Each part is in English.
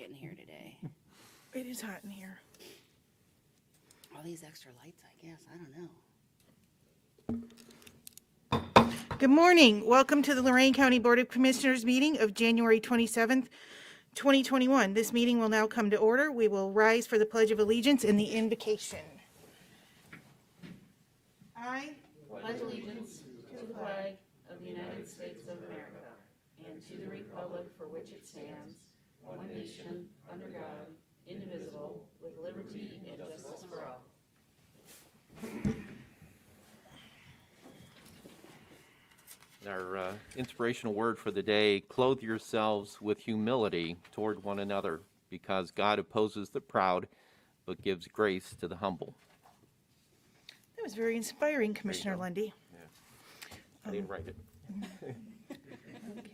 hitting here today. It is hot in here. All these extra lights, I guess. I don't know. Good morning. Welcome to the Lorain County Board of Commissioners meeting of January 27th, 2021. This meeting will now come to order. We will rise for the Pledge of Allegiance and the invocation. I Pledge allegiance to the flag of the United States of America and to the republic for which it stands, one nation, under God, indivisible, with liberty and justice for all. Our inspirational word for the day, clothe yourselves with humility toward one another, because God opposes the proud, but gives grace to the humble. That was very inspiring, Commissioner go. Lundy. I didn't write it.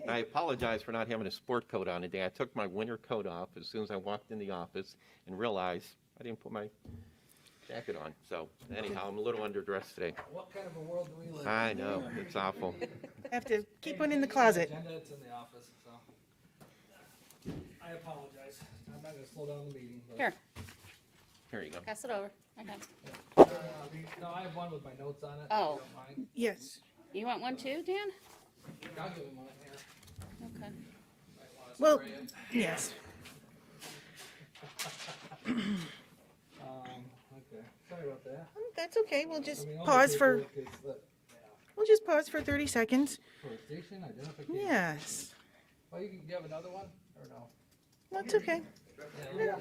I apologize for not having a sport coat on today. I took my winter coat off as soon as I walked in the office and realized I didn't put my jacket on. So anyhow, I'm a little underdressed today. What kind of a world do we live in? I know, it's awful. Have to keep one in the closet. Agenda, it's in the office, so. I apologize. I'm not gonna slow down the meeting, but. Here, Here you go. pass it over. Okay. No, I have one with my notes on it. if Oh. you don't mind. Yes. You want one too, Dan? I'll give him one here. Okay. Might wanna Well, spray it. yes. Okay, sorry about that. That's okay. We'll I just mean, all pause the for, paperwork is that- yeah. we'll just pause for 30 seconds. For station identification. Yes. Oh, you have another one, or no? That's okay. Yeah,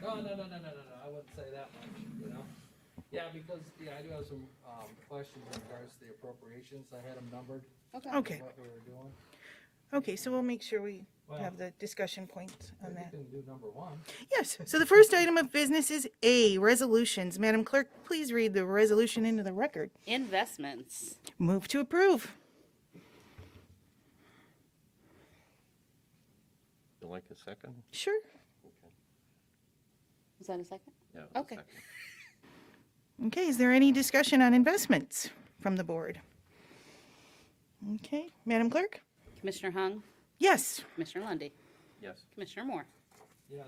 no, I wouldn't say that much, you know? Yeah, because, I do have some, questions in regards to the appropriations, I had them numbered, Okay. what we were doing. Okay, so we'll make sure we Well, have the discussion points on we that. can do number one. Yes, so the first item of business is A, resolutions. Madam Clerk, please read the resolution into the record. Investments. Move to approve. You like a second? Sure. Is that a second? Yeah. Okay. Second. Okay, is there any discussion on investments from the board? Okay, Madam Clerk? Commissioner Hung, Yes. Commissioner Lundy, Yes. Commissioner Moore. Yes.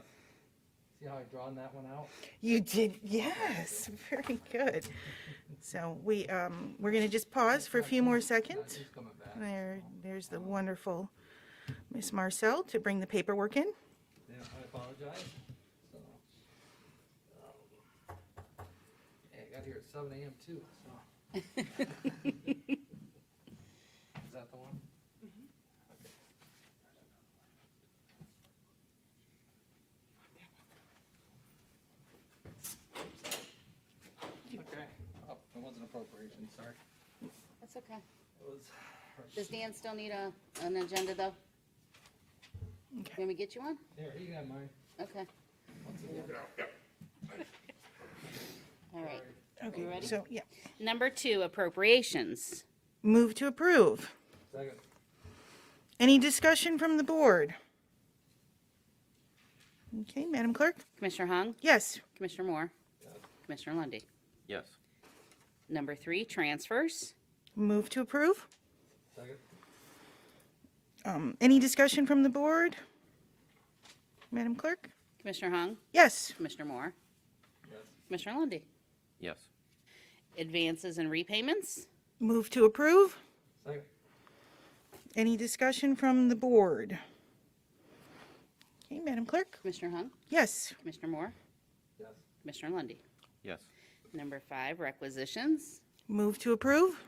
See how I drawn that one out? You did, yes, very good. So we're gonna just pause for a few more seconds. He's coming back. There's the wonderful Miss Marcel to bring the paperwork in. Yeah, I apologize. So, yeah, I got here at 7 a.m. too, so. Is that the one? Okay. Oh, it wasn't appropriation, sorry. That's okay. It was. Does Dan still need an agenda though? Okay. Can we get you one? Here, you got mine. Okay. Once again. All right. Okay, You ready? so, yeah, Number 2, appropriations. move to approve. Second. Any discussion from the board? Okay, Madam Clerk? Commissioner Hung, Yes. Commissioner Moore, Yes. Commissioner Lundy. Yes. Number 3, transfers. Move to approve. Second. Any discussion from the board? Madam Clerk? Commissioner Hung, Yes. Commissioner Moore, Yes. Commissioner Lundy. Yes. Advances and repayments. Move to approve. Second. Any discussion from the board? Okay, Madam Clerk? Commissioner Hung, Yes. Commissioner Moore, Yes. Commissioner Lundy. Yes. Number 5, requisitions. Move to approve.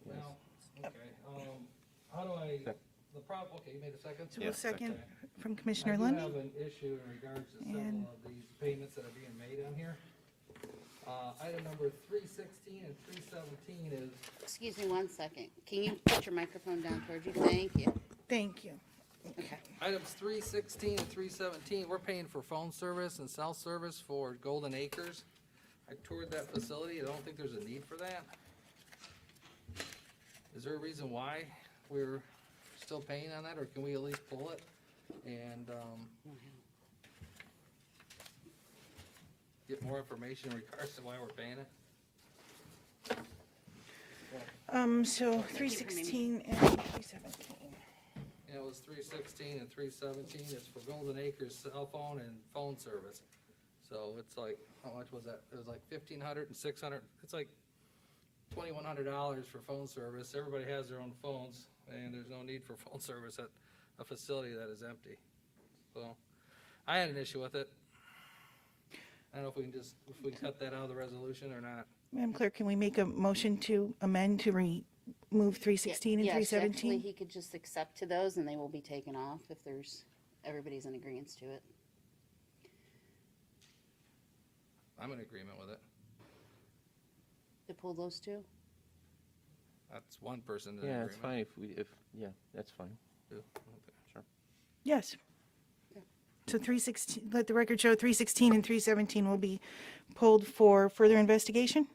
Now, okay, how do I, Sec- okay, you made a second? So Yeah, a second okay. from Commissioner I do Lundy. have an issue in regards to several And- of these payments that are being made on here. Item number 316 and 317 is, Excuse me 1 second. Can you put your microphone down towards you? Thank you. Thank you. Okay. items 316 and 317, we're paying for phone service and cell service for Golden Acres. I toured that facility, I don't think there's a need for that. Is there a reason why we're still paying on that, or can we at least pull it? And, get more information in regards to why we're paying it? So 316 and 317. Yeah, and it was 316 and 317. It's for Golden Acres cell phone and phone service. So it's like, how much was that? It was like 1,500 and 600. It's like $2,100 for phone service. Everybody has their own phones, and there's no need for phone service at a facility that is empty. So I had an issue with it. I don't know if we can cut that out of the resolution or not. Madam Clerk, can we make a motion to amend to remove 316 and Yes, 317? actually, he could just accept to those and they will be taken off if everybody's in agreement to it. I'm in agreement with it. To pull those two? That's one person in Yeah, agreement. it's fine yeah, that's fine. Two. Sure. Yes. Okay. So 316, let the record show 316 and 317 will be pulled for further investigation?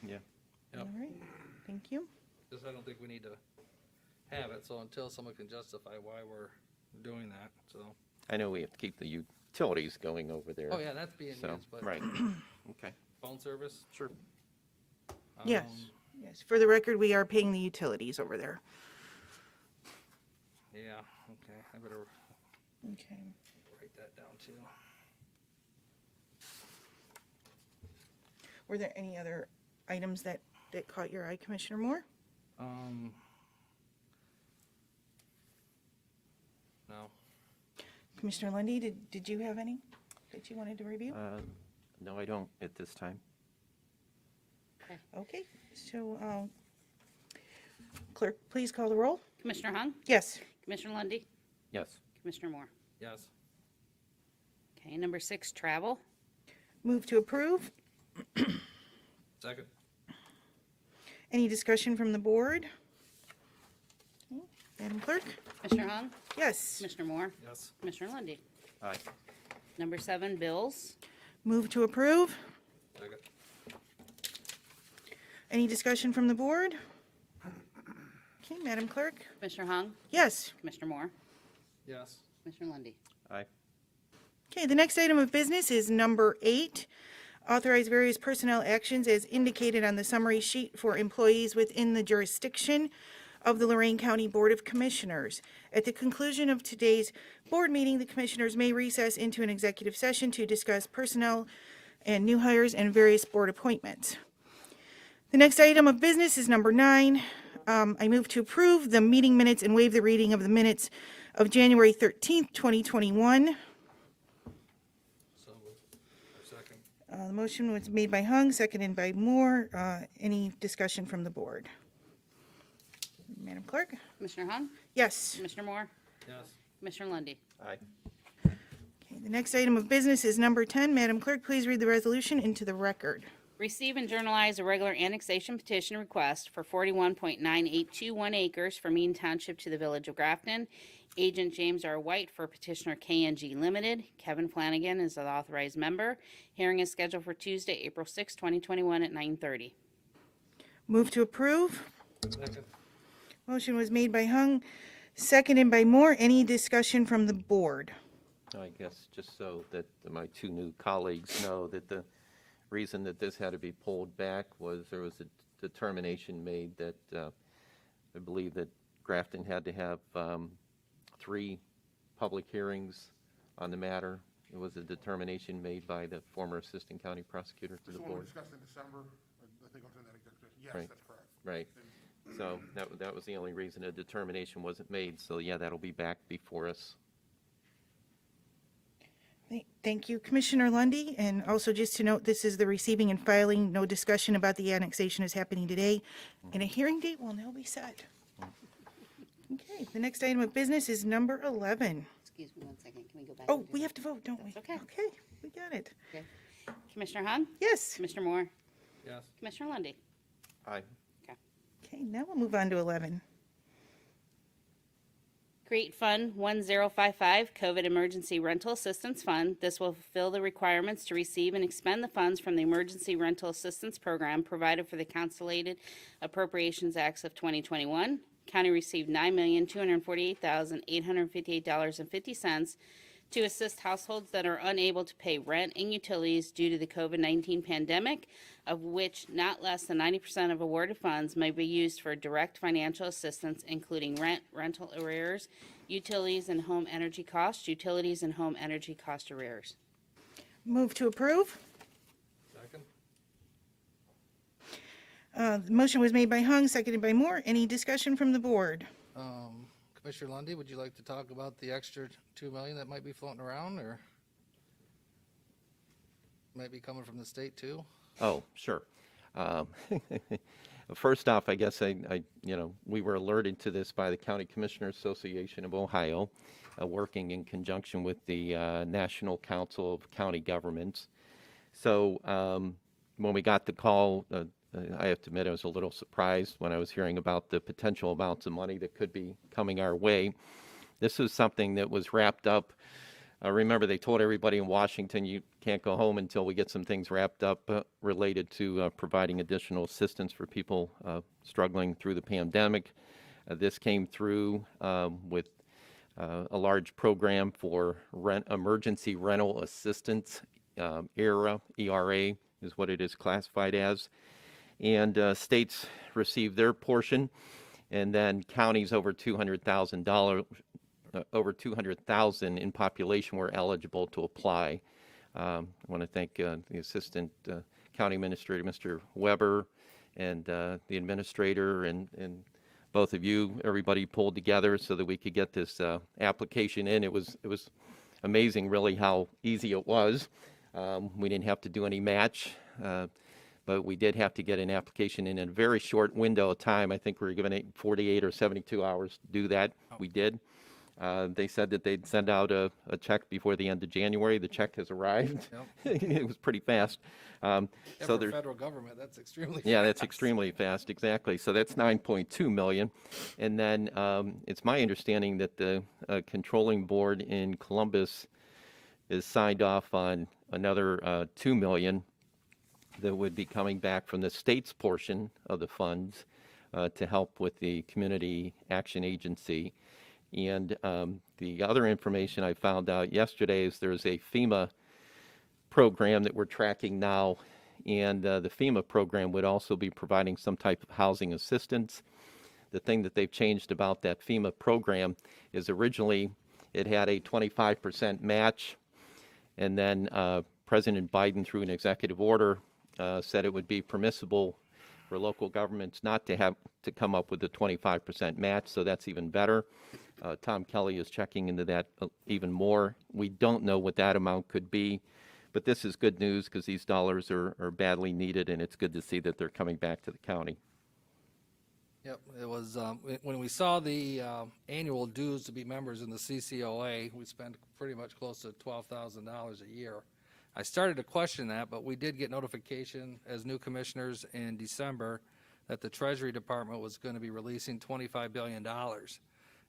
Yeah. Yep. All right, thank you. Just I don't think we need to have it, so until someone can justify why we're doing that, so. I know we have to keep the utilities going over there. Oh, yeah, that's being So, used, but right, okay. phone service? Sure. Yes, yes. For the record, we are paying the utilities over there. Yeah, okay, I better Okay. write that down too. Were there any other items that caught your eye, Commissioner Moore? No, Commissioner Lundy, did you have any that you wanted to review? No, I don't at this time. Okay, so Clerk, please call the roll. Commissioner Hung? Yes. Commissioner Lundy, Yes. Commissioner Moore? yes, Okay, number 6, travel. Move to approve. second, Any discussion from the board? Okay, Madam Clerk? Commissioner Hung? Yes. Commissioner Moore? yes, Commissioner Lundy. Aye. Number 7, bills. Move to approve. second, Any discussion from the board? Okay, Madam Clerk? Commissioner Hung? Yes. Commissioner Moore? yes, Commissioner Lundy. Aye. Okay, the next item of business is number 8. Authorize various personnel actions as indicated on the summary sheet for employees within the jurisdiction of the Lorain County Board of Commissioners. At the conclusion of today's board meeting, the commissioners may recess into an executive session to discuss personnel and new hires and various board appointments. The next item of business is number 9. I move to approve the meeting minutes and waive the reading of the minutes of January 13th, 2021. so moved. Second, The motion was made by Hung, seconded by Moore. Any discussion from the board? Madam Clerk? Commissioner Hung? Yes. Commissioner Moore? yes, Commissioner Lundy. Aye. Okay, the next item of business is number 10. Madam Clerk, please read the resolution into the record. Receive and journalize a regular annexation petition request for 41.9821 acres from Eaton Township to the Village of Grafton. Agent James R. White for petitioner KNG Limited. Kevin Flanagan is the authorized member. Hearing is scheduled for Tuesday, April 6, 2021 at 9:30. Move to approve. second, Motion was made by Hung, seconded by Moore. Any discussion from the board? I guess just so that my two new colleagues know that the reason that this had to be pulled back was there was a determination made that I believe that Grafton had to have 3 public hearings on the matter. It was a determination made by the former assistant county prosecutor to the This one we board. discussed in December, I think it was in that executive session. Yes, Right. that's correct. Right. So that was the only reason a determination wasn't made. So yeah, that'll be back before us. Thank you, Commissioner Lundy. And also just to note, this is the receiving and filing. No discussion about the annexation is happening today. And a hearing date will now be set. Okay, the next item of business is number 11. Excuse me one second. Can we go back? Oh, and do we that? have to vote, don't we? That's okay. Okay, we got it. Okay. Commissioner Hung? Yes. Commissioner Moore? yes, Commissioner Lundy. Aye. Okay, now we'll move on to 11. Create Fund 1055 COVID Emergency Rental Assistance Fund. This will fulfill the requirements to receive and expend the funds from the Emergency Rental Assistance Program provided for the Consolidated Appropriations Acts of 2021. County received $9,248,858.50 to assist households that are unable to pay rent and utilities due to the COVID-19 pandemic, of which not less than 90% of awarded funds may be used for direct financial assistance, including rent, rental arrears, Utilities and home energy costs, utilities and home energy cost arrears. Move to approve. Second? The motion was made by Hung, seconded by Moore. Any discussion from the board? Commissioner Lundy, would you like to talk about the extra 2 million that might be floating around, or might be coming from the state too? Oh, sure. First off, I guess we were alerted to this by the County Commissioners Association of Ohio, working in conjunction with the National Council of County Governments. So when we got the call, I have to admit I was a little surprised when I was hearing about the potential amounts of money that could be coming our way. This was something that was wrapped up. Remember, they told everybody in Washington, you can't go home until we get some things wrapped up related to providing additional assistance for people struggling through the pandemic. This came through with a large program for emergency rental assistance, ERA is what it is classified as. And states received their portion, and then counties over $200,000 in population were eligible to apply. I want to thank the Assistant County Administrator, Mr. Weber, and the Administrator, and both of you. Everybody pulled together so that we could get this application in. It was amazing, really, how easy it was. We didn't have to do any match. But we did have to get an application in a very short window of time. I think we were given 48 or 72 hours to do that. We did. They said that they'd send out a check before the end of January. The check has arrived. Yep. It was pretty fast. Yeah, So for there's, federal government, that's extremely yeah, that's fast. extremely fast, exactly. So that's 9.2 million. And then it's my understanding that the controlling board in Columbus is signed off on another 2 million that would be coming back from the state's portion of the funds to help with the Community Action Agency. And the other information I found out yesterday is there's a FEMA program that we're tracking now, and the FEMA program would also be providing some type of housing assistance. The thing that they've changed about that FEMA program is originally it had a 25% match, and then President Biden, through an executive order, said it would be permissible for local governments not to have to come up with a 25% match, so that's even better. Tom Kelly is checking into that even more. We don't know what that amount could be, but this is good news because these dollars are badly needed, and it's good to see that they're coming back to the county. Yep, it was, when we saw the annual dues to be members in the CCOA, we spent pretty much close to $12,000 a year. I started to question that, but we did get notification as new commissioners in December that the Treasury Department was going to be releasing $25 billion.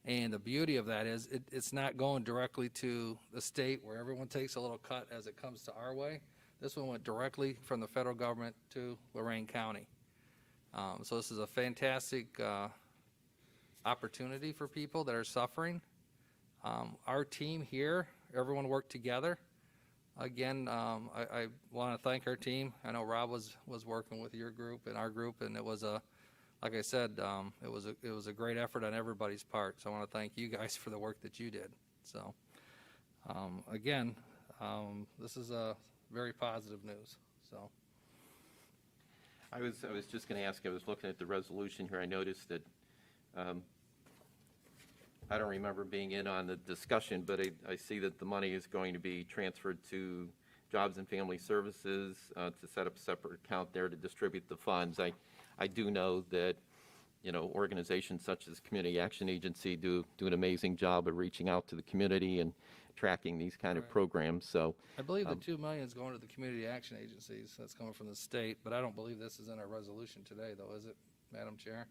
And the beauty of that is it's not going directly to the state where everyone takes a little cut as it comes to our way. This one went directly from the federal government to Lorain County. So this is a fantastic opportunity for people that are suffering. Our team here, everyone worked together. Again, I want to thank our team. I know Rob was working with your group and our group, and it was like I said, it was a great effort on everybody's part. So I want to thank you guys for the work that you did. So again, this is a very positive news. So I was just going to ask, I was looking at the resolution here, I noticed that, I don't remember being in on the discussion, but I see that the money is going to be transferred to Jobs and Family Services to set up a separate account there to distribute the funds. I do know that, organizations such as Community Action Agency do an amazing job of reaching out to the community and tracking these kind of programs. So I believe the $2 million is going to the community action agencies. That's coming from the state, but I don't believe this is in our resolution today, though, is it, Madam Chair?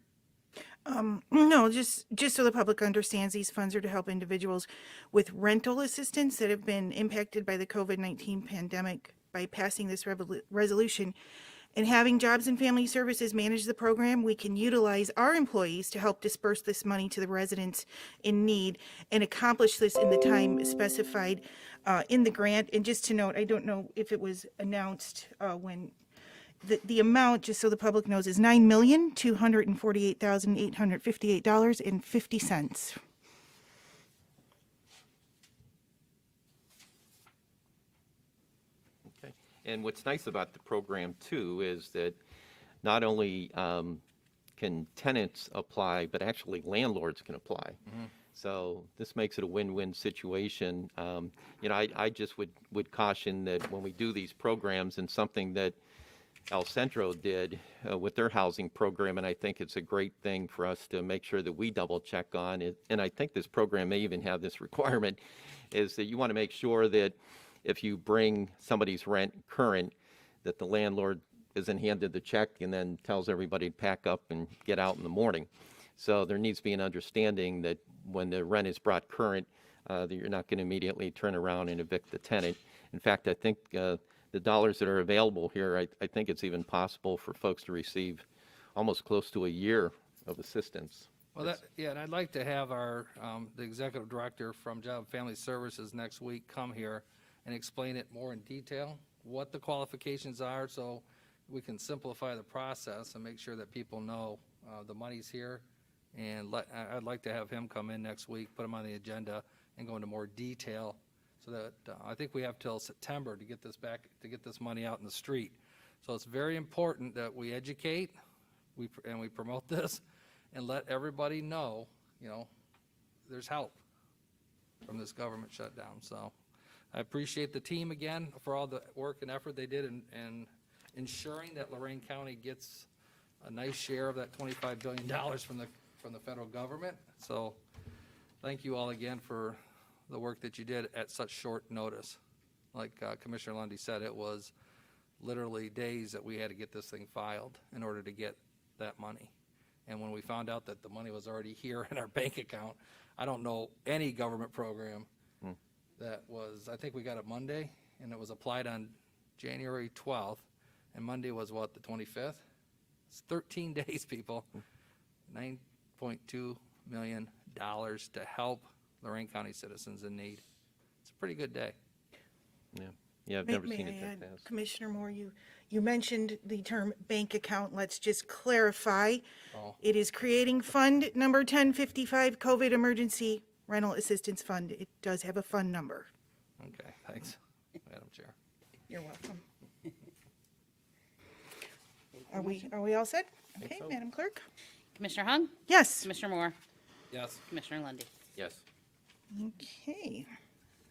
No, just so the public understands, these funds are to help individuals with rental assistance that have been impacted by the COVID-19 pandemic. By passing this resolution and having Jobs and Family Services manage the program, we can utilize our employees to help disperse this money to the residents in need and accomplish this in the time specified in the grant. And just to note, I don't know if it was announced when the amount, just so the public knows, is $9,248,858.50. And what's nice about the program too is that not only can tenants apply, but actually landlords can apply. So this makes it a win-win situation. I just would caution that when we do these programs, and something that El Centro did with their housing program, and I think it's a great thing for us to make sure that we double check on it. And I think this program may even have this requirement, is that you want to make sure that if you bring somebody's rent current, that the landlord isn't handed the check and then tells everybody to pack up and get out in the morning. So there needs to be an understanding that when the rent is brought current, that you're not going to immediately turn around and evict the tenant. In fact, I think the dollars that are available here, I think it's even possible for folks to receive almost close to a year of assistance. Well, and I'd like to have our, the executive director from Job and Family Services next week come here and explain it more in detail, what the qualifications are, so we can simplify the process and make sure that people know the money's here. And I'd like to have him come in next week, put him on the agenda, and go into more detail, so that I think we have till September to get this money out in the street. So it's very important that we educate, and we promote this, and let everybody know, there's help from this government shutdown. So I appreciate the team again for all the work and effort they did in ensuring that Lorain County gets a nice share of that $25 billion from the federal government. So thank you all again for the work that you did at such short notice. Like Commissioner Lundy said, it was literally days that we had to get this thing filed in order to get that money. And when we found out that the money was already here in our bank account, I don't know any government program that was, I think we got it Monday, and it was applied on January 12th, and Monday was what, the 25th? It's 13 days, people. $9.2 million to help Lorain County citizens in need. It's a pretty good day. Yeah, I've never seen it that fast. Commissioner Moore, you mentioned the term bank account. Let's just clarify. It is creating fund number 1055, COVID Emergency Rental Assistance Fund. It does have a fund number. Okay, thanks, Madam Chair. You're welcome. Are we all set? Okay, so. Madam Clerk? Commissioner Hung? Yes. Commissioner Moore? Yes. Commissioner Lundy. Yes. Okay.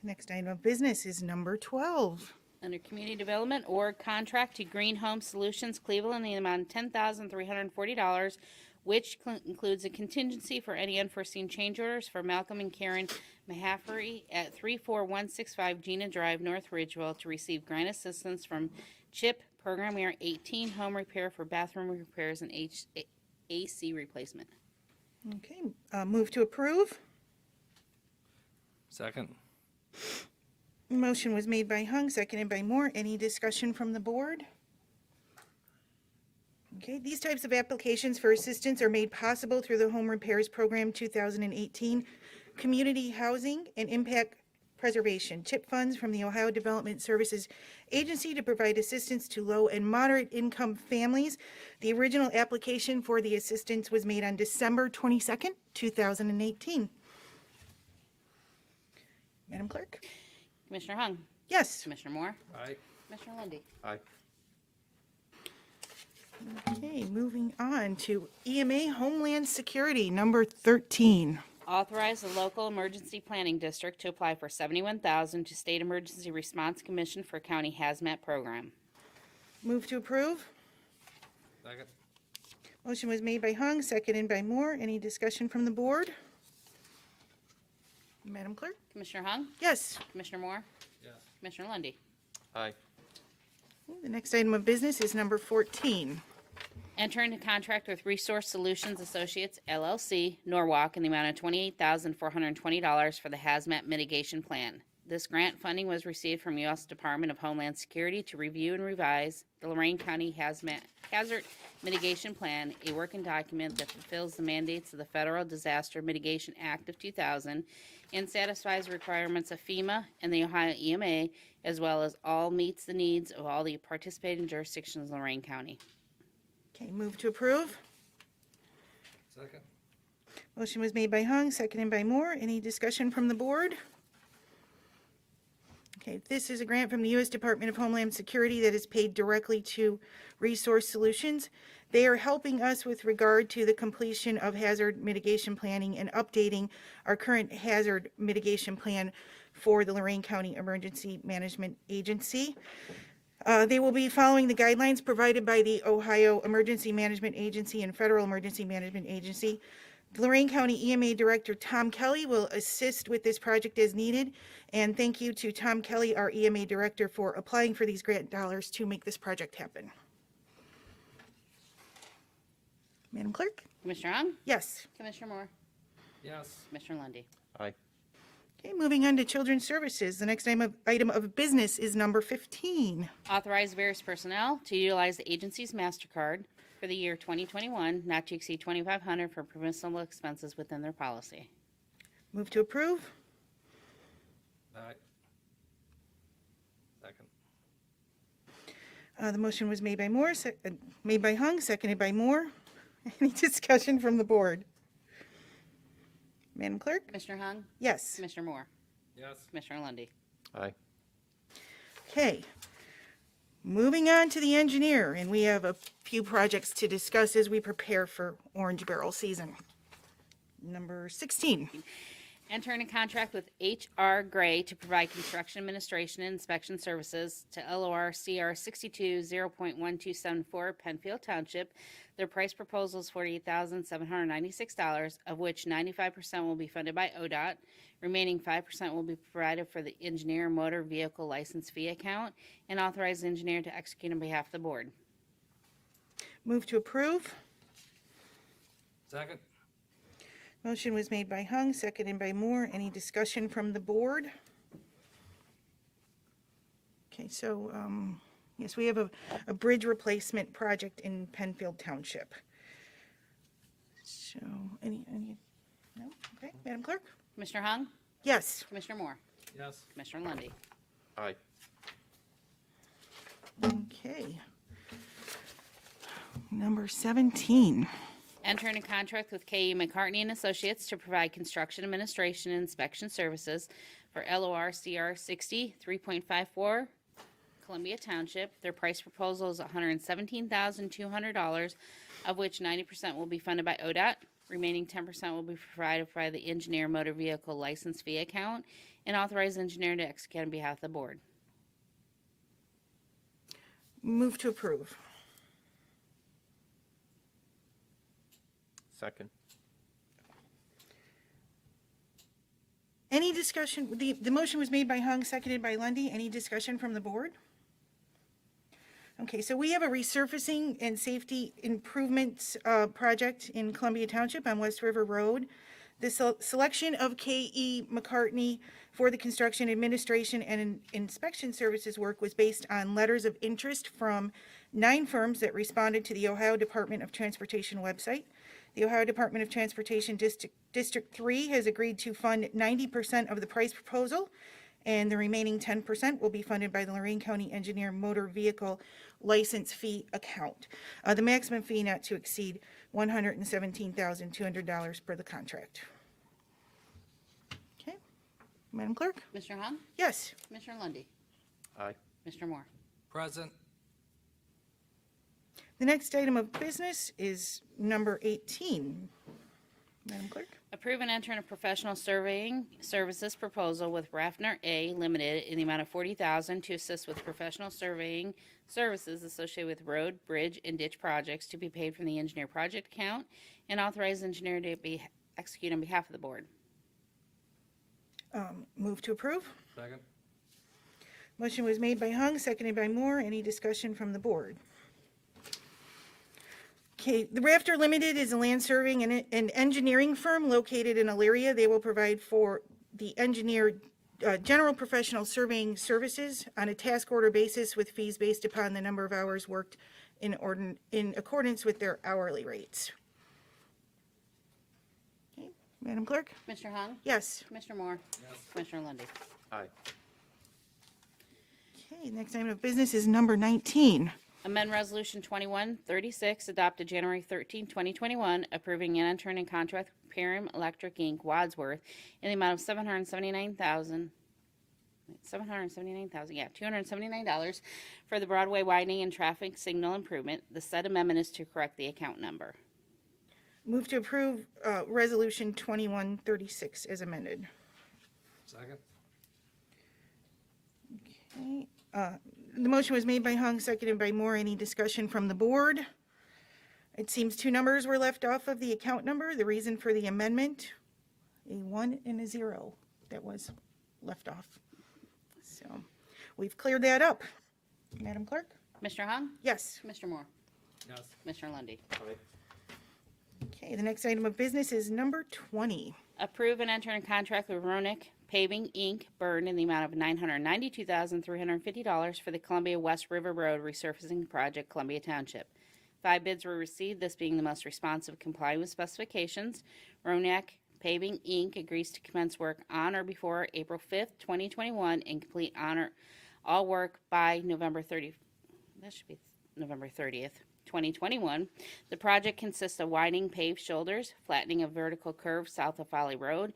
Next item of business is number 12. Under Community Development, org contract to Green Home Solutions Cleveland in the amount of $10,340, which includes a contingency for any unforeseen change orders for Malcolm and Karen Mahaffey at 34165 Gina Drive, North Ridgeville, to receive grant assistance from CHIP Program Year 18 home repair for bathroom repairs and AC replacement. Okay, move to approve. Second. Motion was made by Hung, seconded by Moore. Any discussion from the board? Okay, these types of applications for assistance are made possible through the Home Repairs Program 2018, Community Housing and Impact Preservation, CHIP funds from the Ohio Development Services Agency to provide assistance to low and moderate income families. The original application for the assistance was made on December 22nd, 2018. Madam Clerk? Commissioner Hung? Yes. Commissioner Moore? Aye. Commissioner Lundy. Aye. Okay, moving on to EMA Homeland Security, number 13. Authorize the local emergency planning district to apply for $71,000 to State Emergency Response Commission for County Hazmat Program. Move to approve. Second. Motion was made by Hung, seconded by Moore. Any discussion from the board? Madam Clerk? Commissioner Hung? Yes. Commissioner Moore? Yes. Commissioner Lundy. Aye. The next item of business is number 14. Enter into contract with Resource Solutions Associates, LLC, Norwalk, in the amount of $28,420 for the Hazmat Mitigation Plan. This grant funding was received from U.S. Department of Homeland Security to review and revise the Lorain County Hazard Mitigation Plan, a working document that fulfills the mandates of the Federal Disaster Mitigation Act of 2000 and satisfies the requirements of FEMA and the Ohio EMA, as well as all meets the needs of all the participating jurisdictions in Lorain County. Okay, move to approve. Second. Motion was made by Hung, seconded by Moore. Any discussion from the board? Okay, this is a grant from the U.S. Department of Homeland Security that is paid directly to Resource Solutions. They are helping us with regard to the completion of hazard mitigation planning and updating our current hazard mitigation plan for the Lorain County Emergency Management Agency. They will be following the guidelines provided by the Ohio Emergency Management Agency and Federal Emergency Management Agency. The Lorain County EMA Director Tom Kelly will assist with this project as needed. And thank you to Tom Kelly, our EMA Director, for applying for these grant dollars to make this project happen. Madam Clerk? Commissioner Hung? Yes. Commissioner Moore? Yes. Commissioner Lundy. Aye. Okay, moving on to Children's Services. The next item of business is number 15. Authorize various personnel to utilize the agency's MasterCard for the year 2021, not to exceed $2,500 for permissible expenses within their policy. Move to approve. Aye. Second. The motion was made by made by Hung, seconded by Moore. Any discussion from the board? Madam Clerk? Commissioner Hung? Yes. Commissioner Moore? Yes. Commissioner Lundy. Aye. Okay. Moving on to the engineer, and we have a few projects to discuss as we prepare for orange barrel season. Number 16. Enter in a contract with H.R. Gray to provide construction administration and inspection services to LOR CR 62 0.1274 Penfield Township. Their price proposal is $48,796, of which 95% will be funded by ODOT. Remaining 5% will be provided for the engineer motor vehicle license fee account, and authorize the engineer to execute on behalf of the board. Move to approve. Second. Motion was made by Hung, seconded by Moore. Any discussion from the board? Okay, so, yes, we have a bridge replacement project in Penfield Township. So, no? Okay, Madam Clerk? Commissioner Hung? Yes. Commissioner Moore? Yes. Commissioner Lundy. Aye. Okay. Number 17. Enter in a contract with K.E. McCartney and Associates to provide construction administration and inspection services for LOR CR 60 3.54 Columbia Township. Their price proposal is $117,200, of which 90% will be funded by ODOT. Remaining 10% will be provided by the engineer motor vehicle license fee account, and authorize the engineer to execute on behalf of the board. Move to approve. Second. Any discussion? The motion was made by Hung, seconded by Lundy. Any discussion from the board? Okay, so we have a resurfacing and safety improvements project in Columbia Township on West River Road. The selection of K.E. McCartney for the construction administration and inspection services work was based on letters of interest from 9 firms that responded to the Ohio Department of Transportation website. The Ohio Department of Transportation District 3 has agreed to fund 90% of the price proposal, and the remaining 10% will be funded by the Lorain County Engineer Motor Vehicle License Fee account. The maximum fee not to exceed $117,200 per the contract. Okay, Madam Clerk? Commissioner Hung? Yes. Commissioner Lundy. Aye. Commissioner Moore? Present. The next item of business is number 18. Madam Clerk? Approve and enter in a professional surveying services proposal with Raffner A. Limited in the amount of $40,000 to assist with professional surveying services associated with road, bridge, and ditch projects to be paid from the engineer project account, and authorize the engineer to be execute on behalf of the board. Move to approve. Second. Motion was made by Hung, seconded by Moore. Any discussion from the board? Okay, the Rafter Limited is a land surveying and an engineering firm located in Elyria. They will provide for the engineer general professional surveying services on a task order basis with fees based upon the number of hours worked in accordance with their hourly rates. Okay, Madam Clerk? Commissioner Hung? Yes. Commissioner Moore? Yes. Commissioner Lundy. Aye. Okay, next item of business is number 19. Amend Resolution 2136, adopted January 13, 2021, approving and entering in contract with Perham Electric, Inc., Wadsworth, in the amount of $779,000 $279 for the Broadway widening and traffic signal improvement. The said amendment is to correct the account number. Move to approve Resolution 2136 as amended. Second? Okay. The motion was made by Hung, seconded by Moore. Any discussion from the board? It seems two numbers were left off of the account number. The reason for the amendment, a 1 and a 0 that was left off. So we've cleared that up. Madam Clerk? Commissioner Hung? Yes. Commissioner Moore? Yes. Commissioner Lundy. Okay, the next item of business is number 20. Approve and enter in contract with Ronick Paving, Inc., Burn, in the amount of $992,350 for the Columbia West River Road resurfacing project, Columbia Township. 5 bids were received, this being the most responsive, complying with specifications. Ronick Paving, Inc. agrees to commence work on or before April 5th, 2021, and complete all work by November 30th. That should be November 30th. 2021. The project consists of widening paved shoulders, flattening of vertical curve south of Folly Road,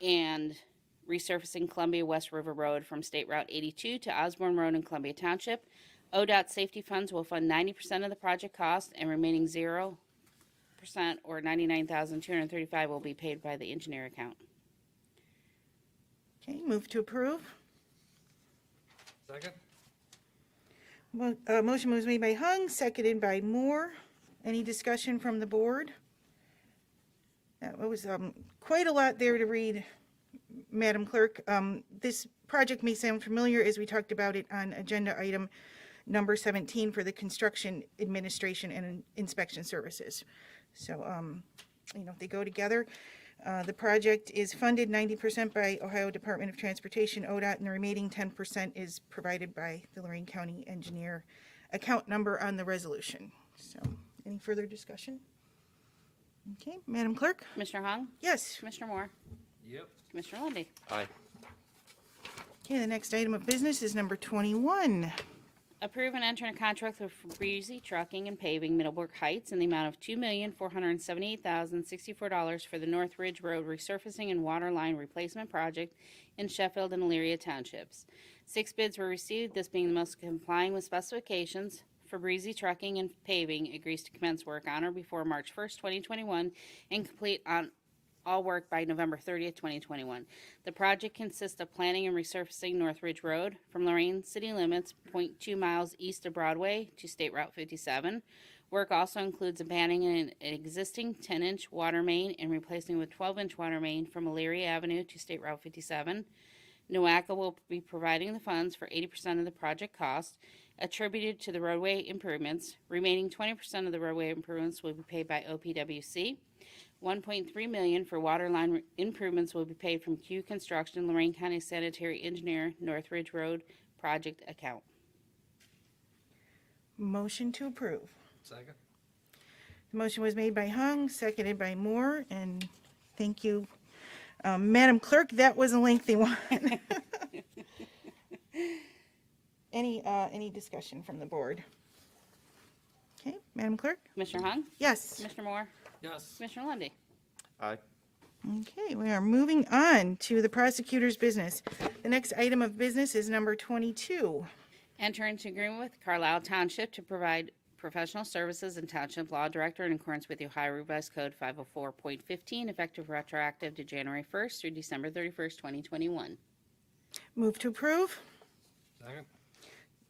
and resurfacing Columbia West River Road from State Route 82 to Osborne Road in Columbia Township. ODOT safety funds will fund 90% of the project cost, and remaining 0% or $99,235 will be paid by the engineer account. Okay, move to approve. Second? Motion was made by Hung, seconded by Moore. Any discussion from the board? That was quite a lot there to read, Madam Clerk. This project may sound familiar as we talked about it on agenda item number 17 for the construction administration and inspection services. So, they go together. The project is funded 90% by Ohio Department of Transportation, ODOT, and the remaining 10% is provided by the Lorain County Engineer. Account number on the resolution. So, any further discussion? Okay, Madam Clerk? Commissioner Hung? Yes. Commissioner Moore? Yep. Commissioner Lundy. Aye. Okay, the next item of business is number 21. Approve and enter a contract with Breezy Trucking and Paving, Middlebrook Heights, in the amount of $2,478,064 for the North Ridge Road resurfacing and water line replacement project in Sheffield and Elyria Townships. 6 bids were received, this being the most complying with specifications. For Breezy Trucking and Paving agrees to commence work on or before March 1st, 2021, and complete on all work by November 30th, 2021. The project consists of planning and resurfacing North Ridge Road from Lorain city limits, 0.2 miles east of Broadway to State Route 57. Work also includes abandoning an existing 10-inch water main and replacing with 12-inch water main from Elyria Avenue to State Route 57. NOACA will be providing the funds for 80% of the project cost attributed to the roadway improvements. Remaining 20% of the roadway improvements will be paid by OPWC. $1.3 million for water line improvements will be paid from Q Construction, Lorain County Sanitary Engineer, North Ridge Road project account. Motion to approve. Second? The motion was made by Hung, seconded by Moore, and thank you. Madam Clerk, that was a lengthy one. Any discussion from the board? Okay, Madam Clerk? Commissioner Hung? Yes. Commissioner Moore? Yes. Commissioner Lundy. Aye. Okay, we are moving on to the Prosecutors Business. The next item of business is number 22. Enter into agreement with Carlisle Township to provide professional services and Township Law Director in accordance with the Ohio Revised Code 504.15, effective retroactive to January 1st through December 31st, 2021. Move to approve. Second?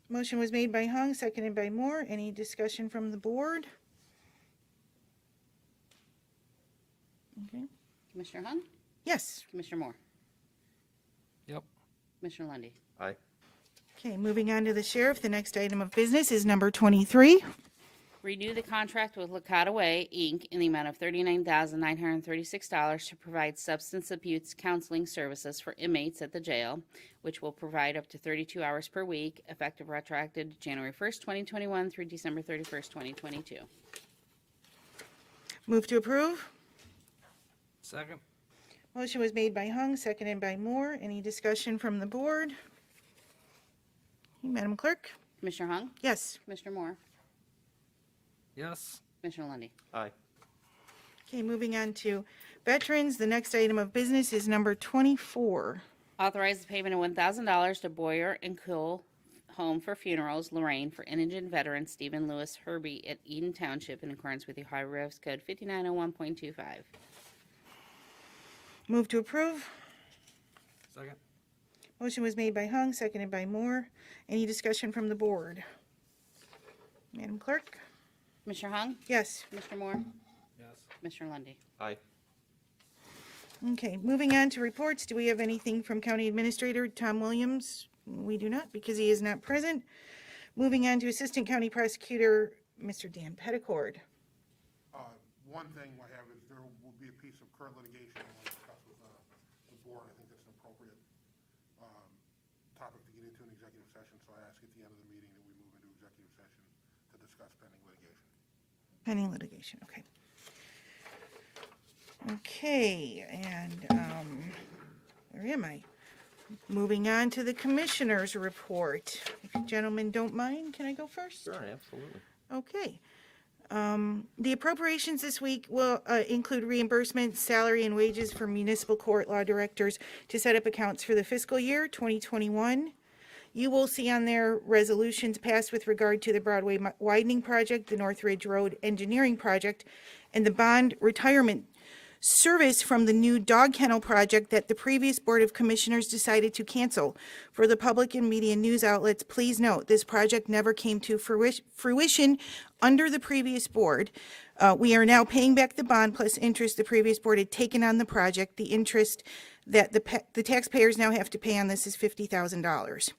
Motion was made by Hung, seconded by Moore. Any discussion from the board? Okay. Commissioner Hung? Yes. Commissioner Moore? Yep. Commissioner Lundy. Aye. Okay, moving on to the sheriff. The next item of business is number 23. Renew the contract with Licata Way, Inc. in the amount of $39,936 to provide substance abuse counseling services for inmates at the jail, which will provide up to 32 hours per week, effective retroactive to January 1st, 2021 through December 31st, 2022. Move to approve. Second? Motion was made by Hung, seconded by Moore. Any discussion from the board? Madam Clerk? Commissioner Hung? Yes. Commissioner Moore? Yes. Commissioner Lundy. Aye. Okay, moving on to veterans. The next item of business is number 24. Authorize the payment of $1,000 to Boyer and Cool Home for Funerals, Lorain, for indigent veteran Stephen Lewis Herbie at Eden Township in accordance with the Ohio Revised Code 5901.25. Move to approve. Second. Motion was made by Hung, seconded by Moore. Any discussion from the board? Madam Clerk? Commissioner Hung? Yes. Commissioner Moore? Yes. Commissioner Lundy. Aye. Okay, moving on to reports. Do we have anything from County Administrator Tom Williams? We do not, because he is not present. Moving on to Assistant County Prosecutor, Mr. Dan Petticord. One thing I have is there will be a piece of current litigation I want to discuss with the board. I think that's an appropriate topic to get into an executive session, so I ask at the end of the meeting that we move into executive session to discuss pending litigation. Pending litigation, okay. Okay, and where am I? Moving on to the Commissioner's report. If you gentlemen don't mind, can I go first? Sure, absolutely. Okay. The appropriations this week will include reimbursement, salary, and wages for municipal court law directors to set up accounts for the fiscal year 2021. You will see on there resolutions passed with regard to the Broadway widening project, the North Ridge Road engineering project, and the bond retirement service from the new dog kennel project that the previous Board of Commissioners decided to cancel. For the public and media news outlets, please note, this project never came to fruition under the previous board. We are now paying back the bond plus interest the previous board had taken on the project. The interest that the taxpayers now have to pay on this is $50,000.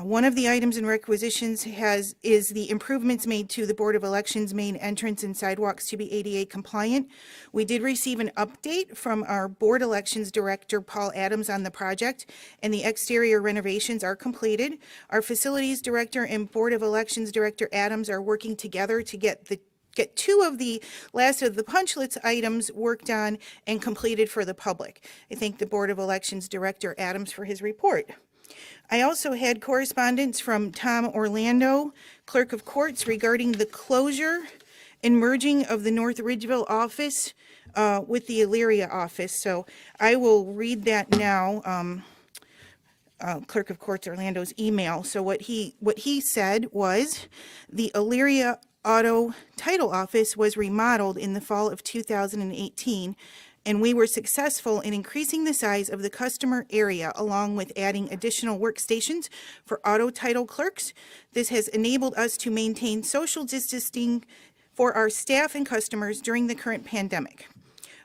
One of the items in requisitions is the improvements made to the Board of Elections main entrance and sidewalks to be ADA compliant. We did receive an update from our Board Elections Director, Paul Adams, on the project, and the exterior renovations are completed. Our Facilities Director and Board of Elections Director Adams are working together to get two of the last of the punch list items worked on and completed for the public. I thank the Board of Elections Director Adams for his report. I also had correspondence from Tom Orlando, Clerk of Courts, regarding the closure and merging of the North Ridgeville office with the Elyria office. So I will read that now. Clerk of Courts Orlando's email. So what he said was the Elyria Auto Title Office was remodeled in the fall of 2018. And we were successful in increasing the size of the customer area along with adding additional workstations for auto title clerks. This has enabled us to maintain social distancing for our staff and customers during the current pandemic.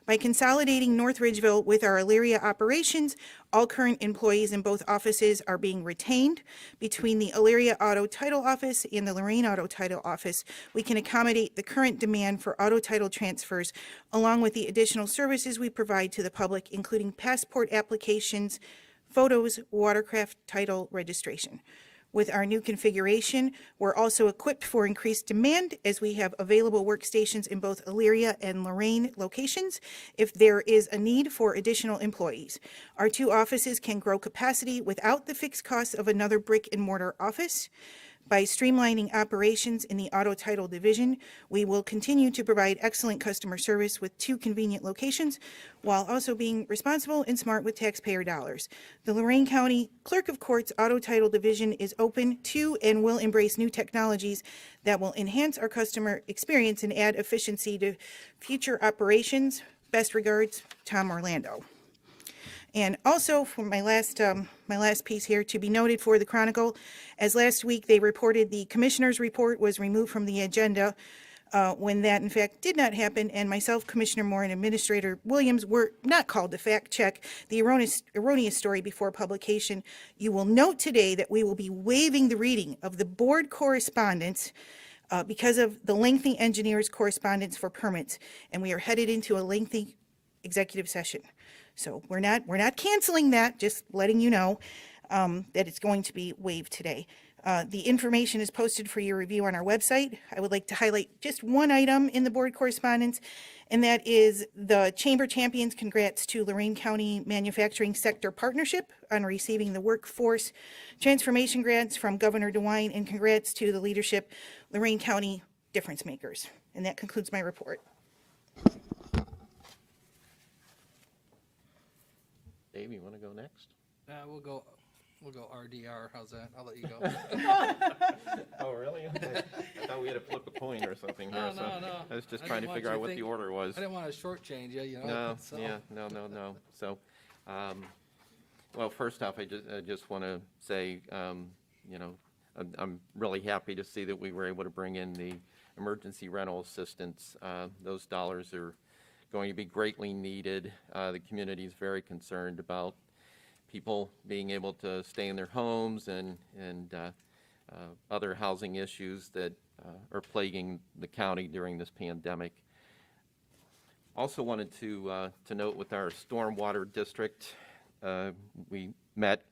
By consolidating North Ridgeville with our Elyria operations, all current employees in both offices are being retained. Between the Elyria Auto Title Office and the Lorain Auto Title Office, we can accommodate the current demand for auto title transfers, along with the additional services we provide to the public, including passport applications, photos, watercraft title registration. With our new configuration, we're also equipped for increased demand as we have available workstations in both Elyria and Lorain locations if there is a need for additional employees. Our two offices can grow capacity without the fixed costs of another brick and mortar office. By streamlining operations in the auto title division, we will continue to provide excellent customer service with two convenient locations while also being responsible and smart with taxpayer dollars. The Lorain County Clerk of Courts Auto Title Division is open to and will embrace new technologies that will enhance our customer experience and add efficiency to future operations. Best regards, Tom Orlando. And also for my last piece here, to be noted for the Chronicle, as last week they reported the Commissioner's report was removed from the agenda when that in fact did not happen, and myself, Commissioner Moore, and Administrator Williams were not called to fact check the erroneous story before publication. You will note today that we will be waiving the reading of the board correspondence because of the lengthy engineer's correspondence for permits, and we are headed into a lengthy executive session. So we're not canceling that, just letting you know that it's going to be waived today. The information is posted for your review on our website. I would like to highlight just one item in the board correspondence, and that is the Chamber Champions. Congrats to Lorain County Manufacturing Sector Partnership on receiving the Workforce Transformation Grants from Governor DeWine, and congrats to the leadership, Lorain County Difference Makers. And that concludes my report. Dave, you want to go next? We'll go RDR, how's that? I'll let you go. Oh, really? Okay. I thought we had to flip a coin or something here, so No. I was just I trying didn't to figure want you out what think- the order was. I didn't want to shortchange you, you know? No, so- yeah, no. So, well, first off, I just want to say, you know, I'm really happy to see that we were able to bring in the emergency rental assistance. Those dollars are going to be greatly needed. The community is very concerned about people being able to stay in their homes and other housing issues that are plaguing the county during this pandemic. Also wanted to note with our stormwater district, we met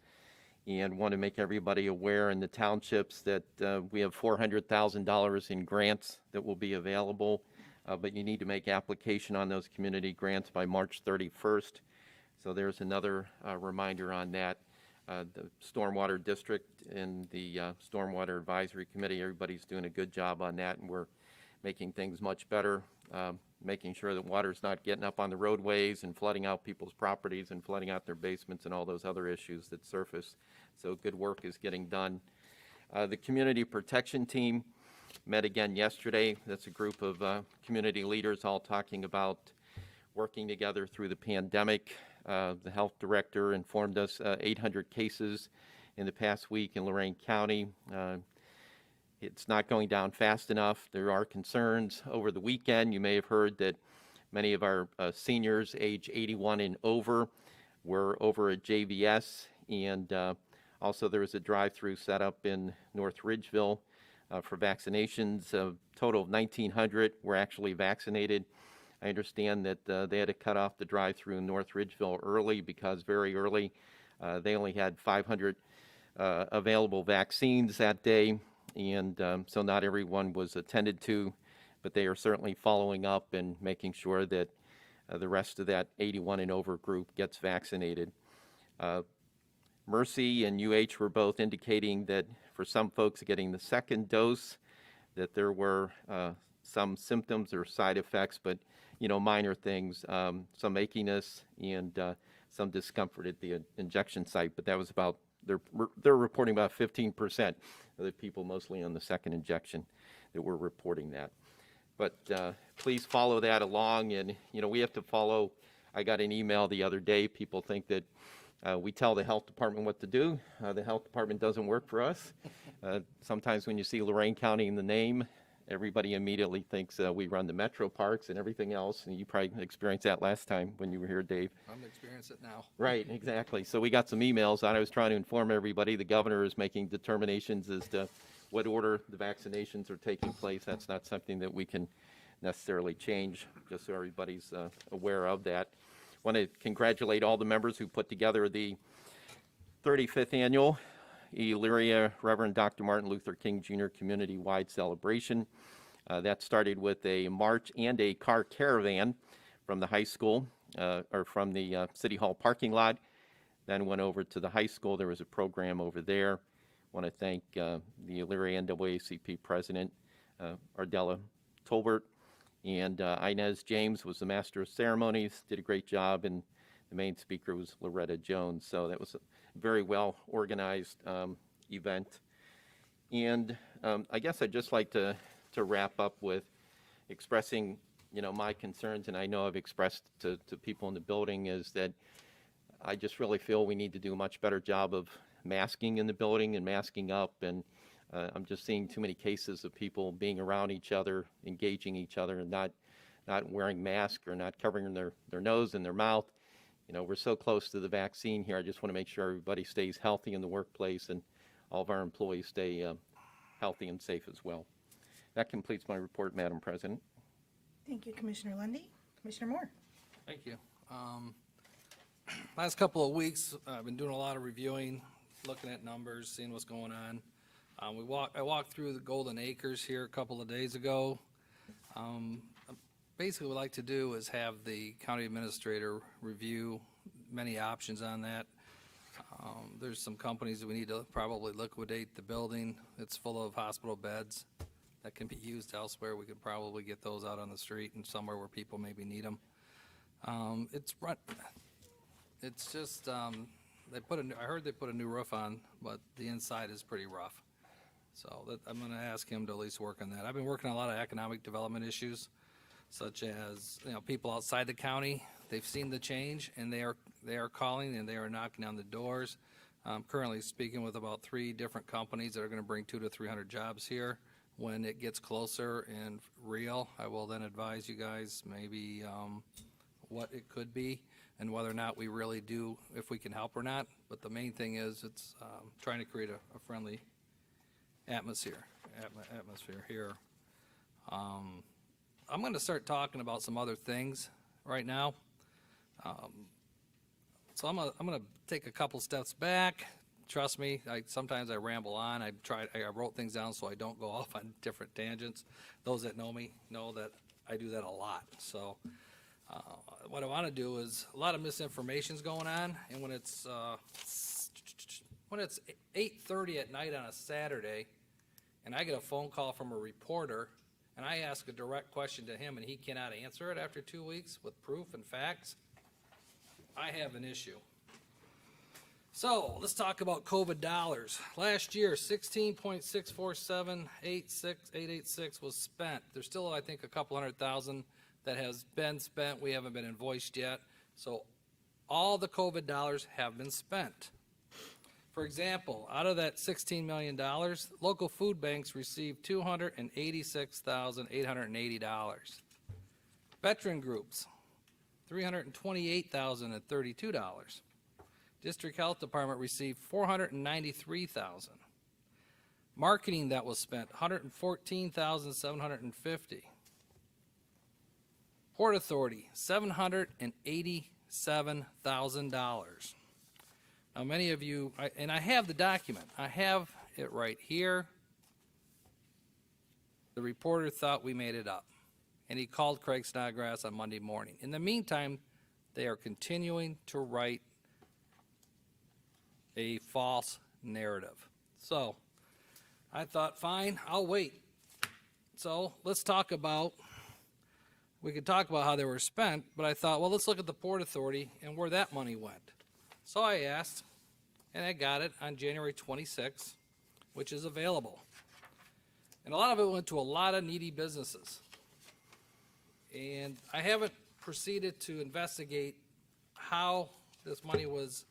and want to make everybody aware in the townships that we have $400,000 in grants that will be available, but you need to make application on those community grants by March 31st. So there's another reminder on that. The Stormwater District and the Stormwater Advisory Committee, everybody's doing a good job on that, and we're making things much better, making sure that water's not getting up on the roadways and flooding out people's properties and flooding out their basements and all those other issues that surface. So good work is getting done. The Community Protection Team met again yesterday. That's a group of community leaders all talking about working together through the pandemic. The health director informed us 800 cases in the past week in Lorain County. It's not going down fast enough. There are concerns. Over the weekend, you may have heard that many of our seniors age 81 and over were over at JVS, and also there was a drive-through set up in North Ridgeville for vaccinations. A total of 1,900 were actually vaccinated. I understand that they had to cut off the drive-through in North Ridgeville early because very early they only had 500 available vaccines that day, and so not everyone was attended to, but they are certainly following up and making sure that the rest of that 81 and over group gets vaccinated. Mercy and UH were both indicating that for some folks getting the second dose, that there were some symptoms or side effects, but minor things, some achiness and some discomfort at the injection site. But that was about, they're reporting about 15% of the people, mostly on the second injection, that were reporting that. But please follow that along, and we have to follow. I got an email the other day. People think that we tell the health department what to do. The health department doesn't work for us. Sometimes when you see Lorain County in the name, everybody immediately thinks we run the metro parks and everything else, and you probably experienced that last time when you were here, Dave. I'm experiencing it now. Right, exactly. So we got some emails, and I was trying to inform everybody the governor is making determinations as to what order the vaccinations are taking place. That's not something that we can necessarily change, just so everybody's aware of that. Want to congratulate all the members who put together the 35th annual Elyria Reverend Dr. Martin Luther King Jr. community-wide celebration. That started with a march and a car caravan from the high school, or from the City Hall parking lot, then went over to the high school. There was a program over there. Want to thank the Elyria NAACP President, Ardella Tolbert, and Inez James was the Master of Ceremonies, did a great job, and the main speaker was Loretta Jones. So that was a very well organized event. And I guess I'd just like to wrap up with expressing, my concerns, and I know I've expressed to people in the building, is that I just really feel we need to do a much better job of masking in the building and masking up, and I'm just seeing too many cases of people being around each other, engaging each other, and not wearing masks or not covering their nose and their mouth. We're so close to the vaccine here. I just want to make sure everybody stays healthy in the workplace and all of our employees stay healthy and safe as well. That completes my report, Madam President. Thank you, Commissioner Lundy. Commissioner Moore. Thank you. Last couple of weeks, I've been doing a lot of reviewing, looking at numbers, seeing what's going on. I walked through the Golden Acres here a couple of days ago. Basically, what I'd like to do is have the county administrator review many options on that. There's some companies that we need to probably liquidate the building. It's full of hospital beds that can be used elsewhere. We could probably get those out on the street and somewhere where people maybe need them. It's just I heard they put a new roof on, but the inside is pretty rough. So I'm gonna ask him to at least work on that. I've been working on a lot of economic development issues, such as, people outside the county. They've seen the change, and they are calling and they are knocking on the doors. I'm currently speaking with about 3 different companies that are gonna bring 200 to 300 jobs here. When it gets closer and real, I will then advise you guys maybe what it could be and whether or not we really do, if we can help or not. But the main thing is it's trying to create a friendly atmosphere here. I'm going to start talking about some other things right now. So I'm going to take a couple steps back. Trust me, sometimes I ramble on. I wrote things down so I don't go off on different tangents. Those that know me know that I do that a lot. So what I want to do is, a lot of misinformation's going on, and when it's 8:30 at night on a Saturday, and I get a phone call from a reporter, and I ask a direct question to him, and he cannot answer it after 2 weeks with proof and facts, I have an issue. So let's talk about COVID dollars. Last year, 16.647,886 was spent. There's still, I think, a couple $100,000 that has been spent. We haven't been invoiced yet. So all the COVID dollars have been spent. For example, out of that $16 million, local food banks received $286,880. Veteran groups, $328,032. District Health Department received $493,000. Marketing that was spent, $114,750. Port Authority, $787,000. Now, many of you, and I have the document. I have it right here. The reporter thought we made it up, and he called Craig Snodgrass on Monday morning. In the meantime, they are continuing to write a false narrative. So I thought, fine, I'll wait. So let's talk about, we could talk about how they were spent, but I thought, well, let's look at the Port Authority and where that money went. So I asked, and I got it on January 26th, which is available. And a lot of it went to a lot of needy businesses. And I haven't proceeded to investigate how this money was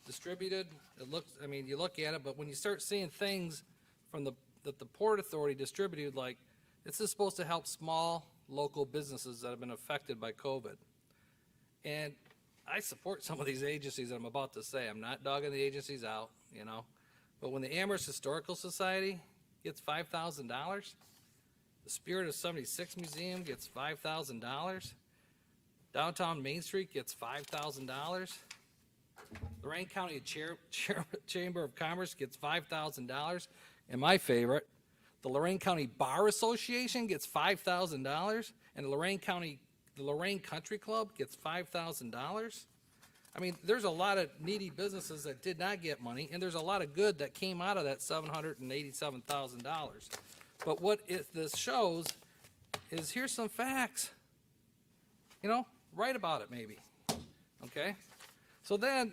distributed. It looks, I mean, you look at it, but when you start seeing things from that the Port Authority distributed, like, this is supposed to help small local businesses that have been affected by COVID. And I support some of these agencies that I'm about to say. I'm not dogging the agencies out, but when the Amherst Historical Society gets $5,000, the Spirit of 76 Museum gets $5,000, Downtown Main Street gets $5,000, Lorain County Chamber of Commerce gets $5,000, and my favorite, the Lorain County Bar Association gets $5,000, and the Lorain Country Club gets $5,000. I mean, there's a lot of needy businesses that did not get money, and there's a lot of good that came out of that $787,000. But what this shows is, here's some facts. Write about it maybe. Okay? So then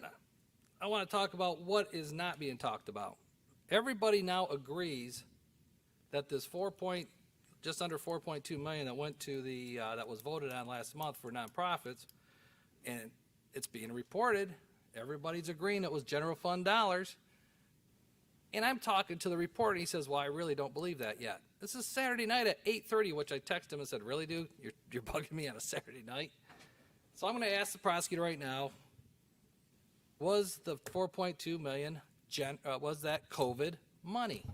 I want to talk about what is not being talked about. Everybody now agrees that this just under 4.2 million that went to that was voted on last month for nonprofits, and it's being reported. Everybody's agreeing it was general fund dollars. And I'm talking to the reporter, and he says, well, I really don't believe that yet. This is Saturday night at 8:30, which I texted him and said, really, dude? You're bugging me on a Saturday night? So I'm going to ask the prosecutor right now, was the 4.2 million, was that COVID money?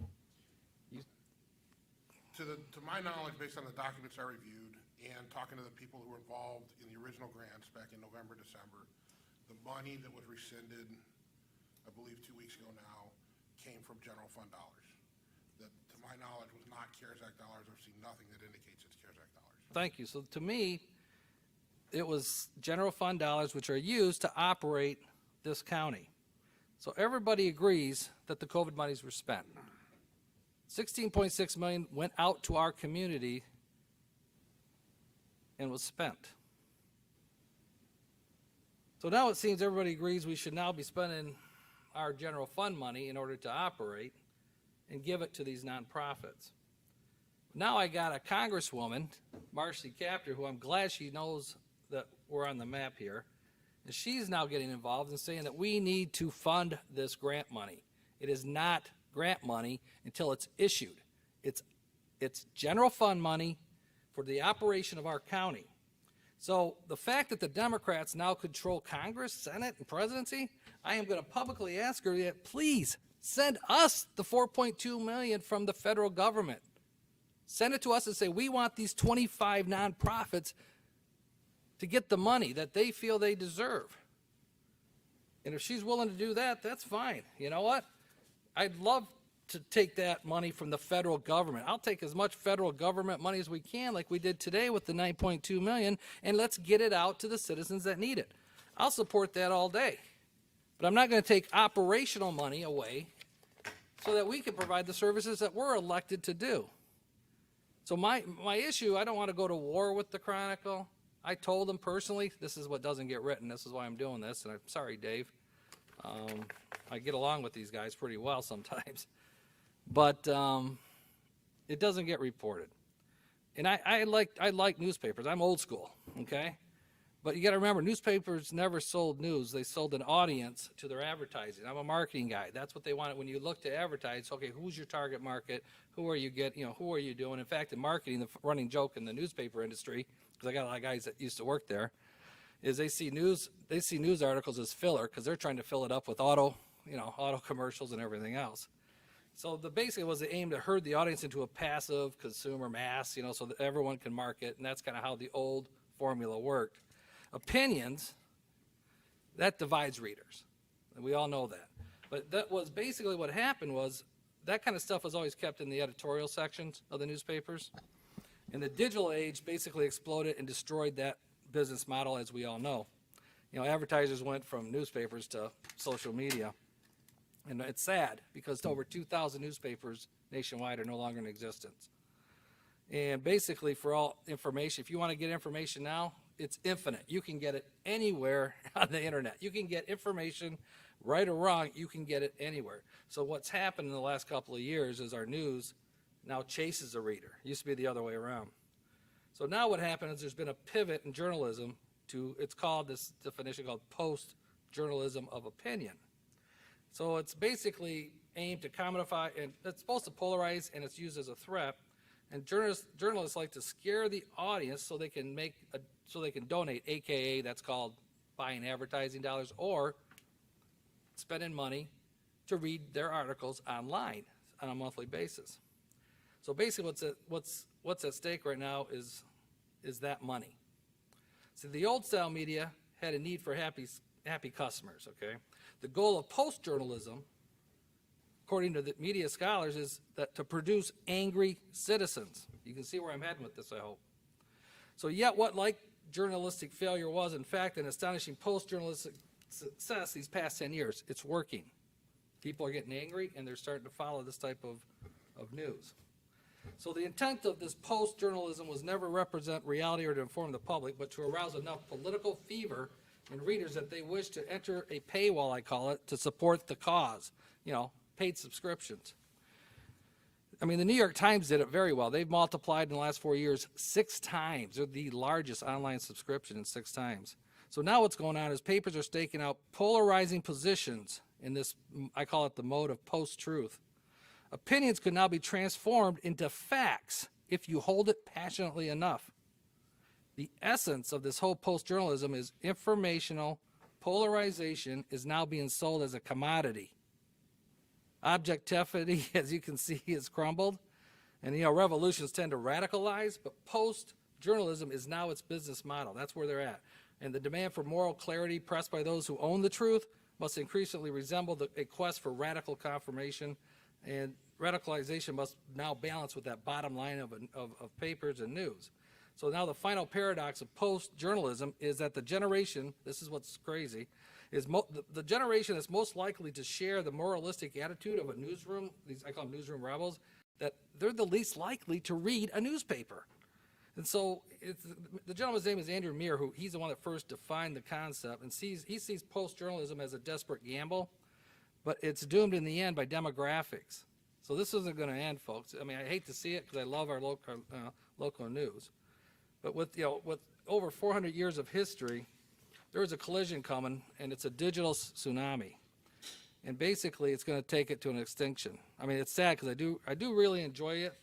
To my knowledge, based on the documents I reviewed and talking to the people who were involved in the original grants back in November, December, the money that was rescinded, I believe 2 weeks ago now, came from general fund dollars. That, to my knowledge, was not CARES Act dollars. I've seen nothing that indicates it's CARES Act dollars. Thank you. So to me, it was general fund dollars which are used to operate this county. So everybody agrees that the COVID monies were spent. 16.6 million went out to our community and was spent. So now it seems everybody agrees we should now be spending our general fund money in order to operate and give it to these nonprofits. Now I got a congresswoman, Marcy Kaptur, who I'm glad she knows that we're on the map here, and she's now getting involved and saying that we need to fund this grant money. It is not grant money until it's issued. It's general fund money for the operation of our county. So the fact that the Democrats now control Congress, Senate, and presidency, I am going to publicly ask her that please send us the $4.2 million from the federal government. Send it to us and say we want these 25 nonprofits to get the money that they feel they deserve. And if she's willing to do that, that's fine. You know what? I'd love to take that money from the federal government. I'll take as much federal government money as we can, like we did today with the $9.2 million, and let's get it out to the citizens that need it. I'll support that all day. But I'm not going to take operational money away so that we can provide the services that we're elected to do. So my issue, I don't want to go to war with the Chronicle. I told them personally, this is what doesn't get written. This is why I'm doing this. And I'm sorry, Dave. I get along with these guys pretty well sometimes. But it doesn't get reported. And I like newspapers. I'm old school, okay? But you got to remember, newspapers never sold news. They sold an audience to their advertising. I'm a marketing guy. That's what they wanted when you look to advertise. Okay, who's your target market? Who are you who are you doing? In fact, in marketing, the running joke in the newspaper industry, because I got a lot of guys that used to work there, is they see news articles as filler because they're trying to fill it up with auto commercials and everything else. So basically was the aim to herd the audience into a passive consumer mass, so that everyone can market, and that's kind of how the old formula worked. Opinions, that divides readers, and we all know that. But that was basically what happened was that kind of stuff was always kept in the editorial sections of the newspapers. And the digital age basically exploded and destroyed that business model, as we all know. Advertisers went from newspapers to social media. And it's sad because over 2,000 newspapers nationwide are no longer in existence. And basically for all information, if you want to get information now, it's infinite. You can get it anywhere on the internet. You can get information, right or wrong, you can get it anywhere. So what's happened in the last couple of years is our news now chases a reader. It used to be the other way around. So now what happened is there's been a pivot in journalism to, it's called this definition called post-journalism of opinion. So it's basically aimed to commodify, and it's supposed to polarize, and it's used as a threat. And journalists like to scare the audience so they can donate, AKA that's called buying advertising dollars or spending money to read their articles online on a monthly basis. So basically what's at stake right now is that money. So the old style media had a need for happy customers, okay? The goal of post-journalism, according to the media scholars, is that to produce angry citizens. You can see where I'm heading with this, I hope. So yet what like journalistic failure was, in fact, an astonishing post-journalistic success these past 10 years. It's working. People are getting angry, and they're starting to follow this type of news. So the intent of this post-journalism was never represent reality or to inform the public, but to arouse enough political fever in readers that they wish to enter a paywall, I call it, to support the cause. Paid subscriptions. I mean, the New York Times did it very well. They've multiplied in the last 4 years 6 times. They're the largest online subscription in 6 times. So now what's going on is papers are staking out polarizing positions in this, I call it the mode of post-truth. Opinions could now be transformed into facts if you hold it passionately enough. The essence of this whole post-journalism is informational polarization is now being sold as a commodity. Objectivity, as you can see, has crumbled. And, revolutions tend to radicalize, but post-journalism is now its business model. That's where they're at. And the demand for moral clarity pressed by those who own the truth must increasingly resemble a quest for radical confirmation, and radicalization must now balance with that bottom line of papers and news. So now the final paradox of post-journalism is that the generation, this is what's crazy, is the generation that's most likely to share the moralistic attitude of a newsroom, I call them newsroom rebels, that they're the least likely to read a newspaper. And so the gentleman's name is Andrew Meir, he's the one that first defined the concept, and he sees post-journalism as a desperate gamble, but it's doomed in the end by demographics. So this isn't going to end, folks. I mean, I hate to see it because I love our local news, but with over 400 years of history, there is a collision coming, and it's a digital tsunami, and basically it's going to take it to an extinction. I mean, it's sad because I do really enjoy it,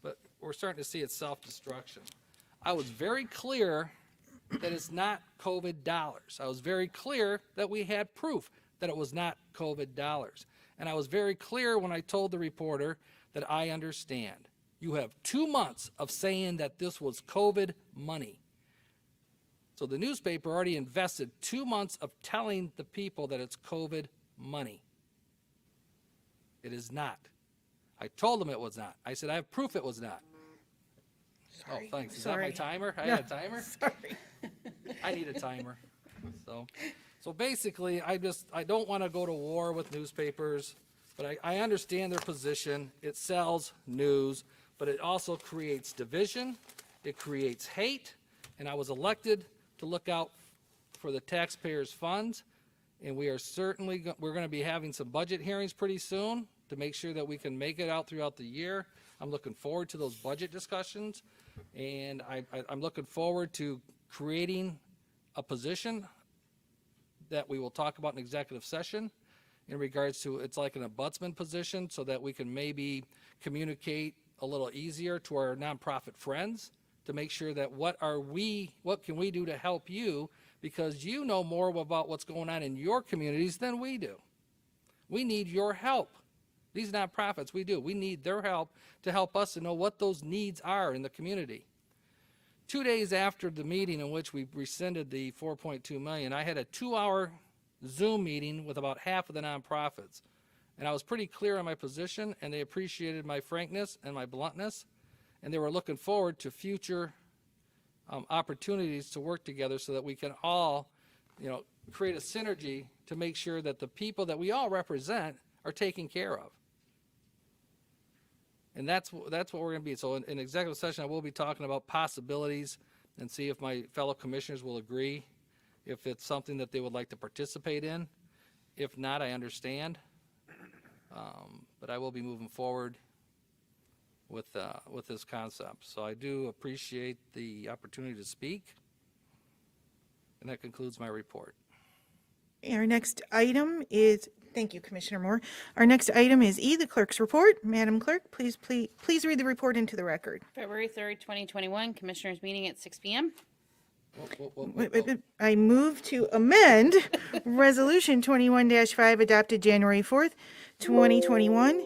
but we're starting to see its self-destruction. I was very clear that it's not COVID dollars. I was very clear that we had proof that it was not COVID dollars. And I was very clear when I told the reporter that I understand. You have 2 months of saying that this was COVID money. So the newspaper already invested 2 months of telling the people that it's COVID money. It is not. I told them it was not. I said, I have proof it was not. Sorry. Oh, thanks. Is Sorry. that my timer? I No, had a timer? Sorry. I need a timer. So basically, I don't want to go to war with newspapers, but I understand their position. It sells news, but it also creates division. It creates hate. And I was elected to look out for the taxpayers' funds. And we are certainly, we're going to be having some budget hearings pretty soon to make sure that we can make it out throughout the year. I'm looking forward to those budget discussions. And I'm looking forward to creating a position that we will talk about in executive session in regards to, it's like an ombudsman position, so that we can maybe communicate a little easier to our nonprofit friends to make sure that what can we do to help you, because you know more about what's going on in your communities than we do. We need your help. These nonprofits, we need their help to help us to know what those needs are in the community. 2 days after the meeting in which we rescinded the $4.2 million, I had a 2-hour Zoom meeting with about half of the nonprofits. And I was pretty clear on my position, and they appreciated my frankness and my bluntness, and they were looking forward to future opportunities to work together so that we can all, create a synergy to make sure that the people that we all represent are taken care of. And that's what we're going to be. So in executive session, I will be talking about possibilities and see if my fellow commissioners will agree, if it's something that they would like to participate in. If not, I understand. But I will be moving forward with this concept. So I do appreciate the opportunity to speak. And that concludes my report. Our next item is, thank you, Commissioner Moore. Our next item is the Clerk's Report. Madam Clerk, please read the report into the record. February 3rd, 2021, Commissioners meeting at 6 p.m. I move to amend Resolution 21-5 adopted January 4th, 2021,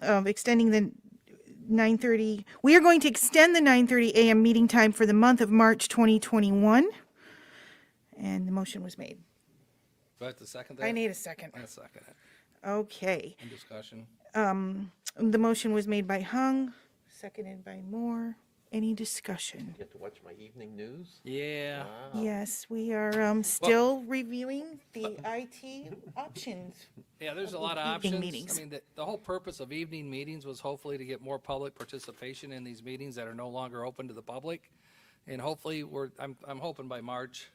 of extending the 9:30. We are going to extend the 9:30 a.m. meeting time for the month of March 2021. And the motion was made. Do I have to second that? I need a second. I'll second it. Okay. In discussion. The motion was made by Hung, seconded by Moore. Any discussion? Get to watch my evening news? Yeah. Wow. Yes, we are still reviewing the IT options. Yeah, there's a lot of Evening options. meetings. I mean, the whole purpose of evening meetings was hopefully to get more public participation in these meetings that are no longer open to the public. And hopefully, I'm hoping by March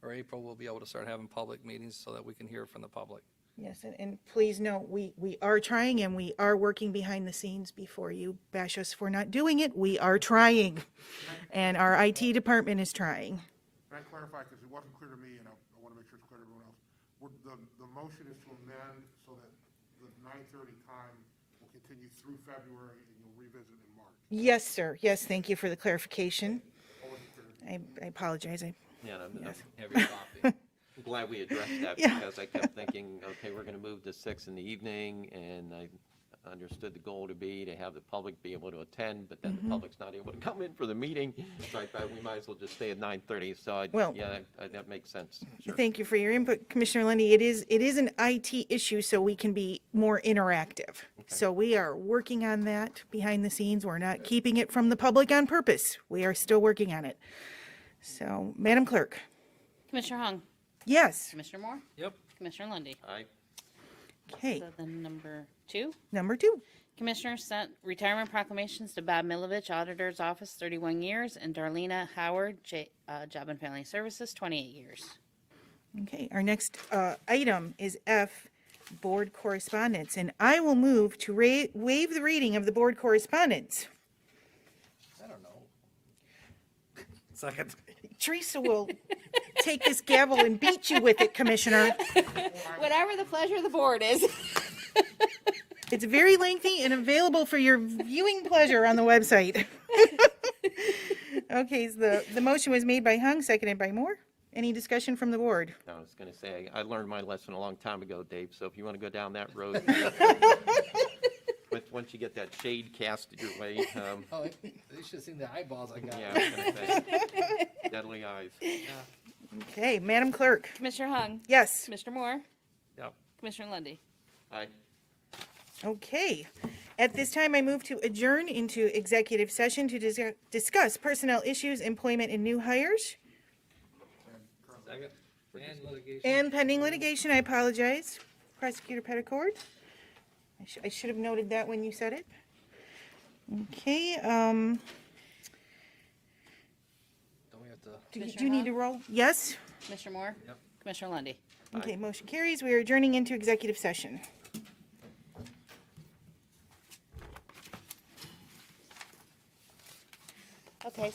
or April, we'll be able to start having public meetings so that we can hear from the public. Yes, and please note, we are trying and we are working behind the scenes. Before you bash us for not doing it, we are trying. And our IT department is trying. Can I clarify, because it wasn't clear to me, and I want to make sure it's clear to everyone else. The motion is to amend so that the 9:30 time will continue through February, and you'll revisit in March. Yes, sir. Yes, thank you for the clarification. Or was it clear? I apologize. Yeah, and I'm Yes. have your copy. I'm glad we addressed that Yeah. because I kept thinking, okay, we're going to move to 6 in the evening, and I understood the goal to be to have the public be able to attend, but then the public's not able to come in for the meeting. So I thought we might as well just stay at 9:30. So Well- that makes sense. Sure. Thank you for your input, Commissioner Lundy. It is an IT issue, so we can be more interactive. So we are working on that behind the scenes. We're not keeping it from the public on purpose. We are still working on it. So, Madam Clerk, Commissioner Hung, yes. Commissioner Moore, Yep. Commissioner Lundy. Aye. Okay, So then number 2. number 2. Commissioners sent retirement proclamations to Bob Milovich, Auditor's Office, 31 years, and Darlena Howard, Job and Family Services, 28 years. Okay, our next item is F, Board Correspondence, and I will move to waive the reading of the Board Correspondence. I don't know. Second. Teresa will take this gavel and beat you with it, Commissioner. Whatever the pleasure of the board is. It's very lengthy and available for your viewing pleasure on the website. Okay, so the motion was made by Hung, seconded by Moore. Any discussion from the board? I was going to say, I learned my lesson a long time ago, Dave, so if you want to go down that road, but once you get that shade casted your way, Oh, you should have seen the eyeballs I got. yeah, I was going to say, deadly eyes. Okay, Madam Clerk. Commissioner Hung. Yes. Commissioner Moore. Yep. Commissioner Lundy. Aye. Okay. At this time, I move to adjourn into executive session to discuss personnel issues, employment, and new hires. Second. And litigation. And pending litigation, I apologize. Prosecutor Petticord. I should have noted that when you said it. Okay, Don't we have to? do you Commissioner need to Hahn? roll? Yes? Commissioner Moore. Yep. Commissioner Lundy. Okay, motion carries. We are adjourning into executive session. Okay.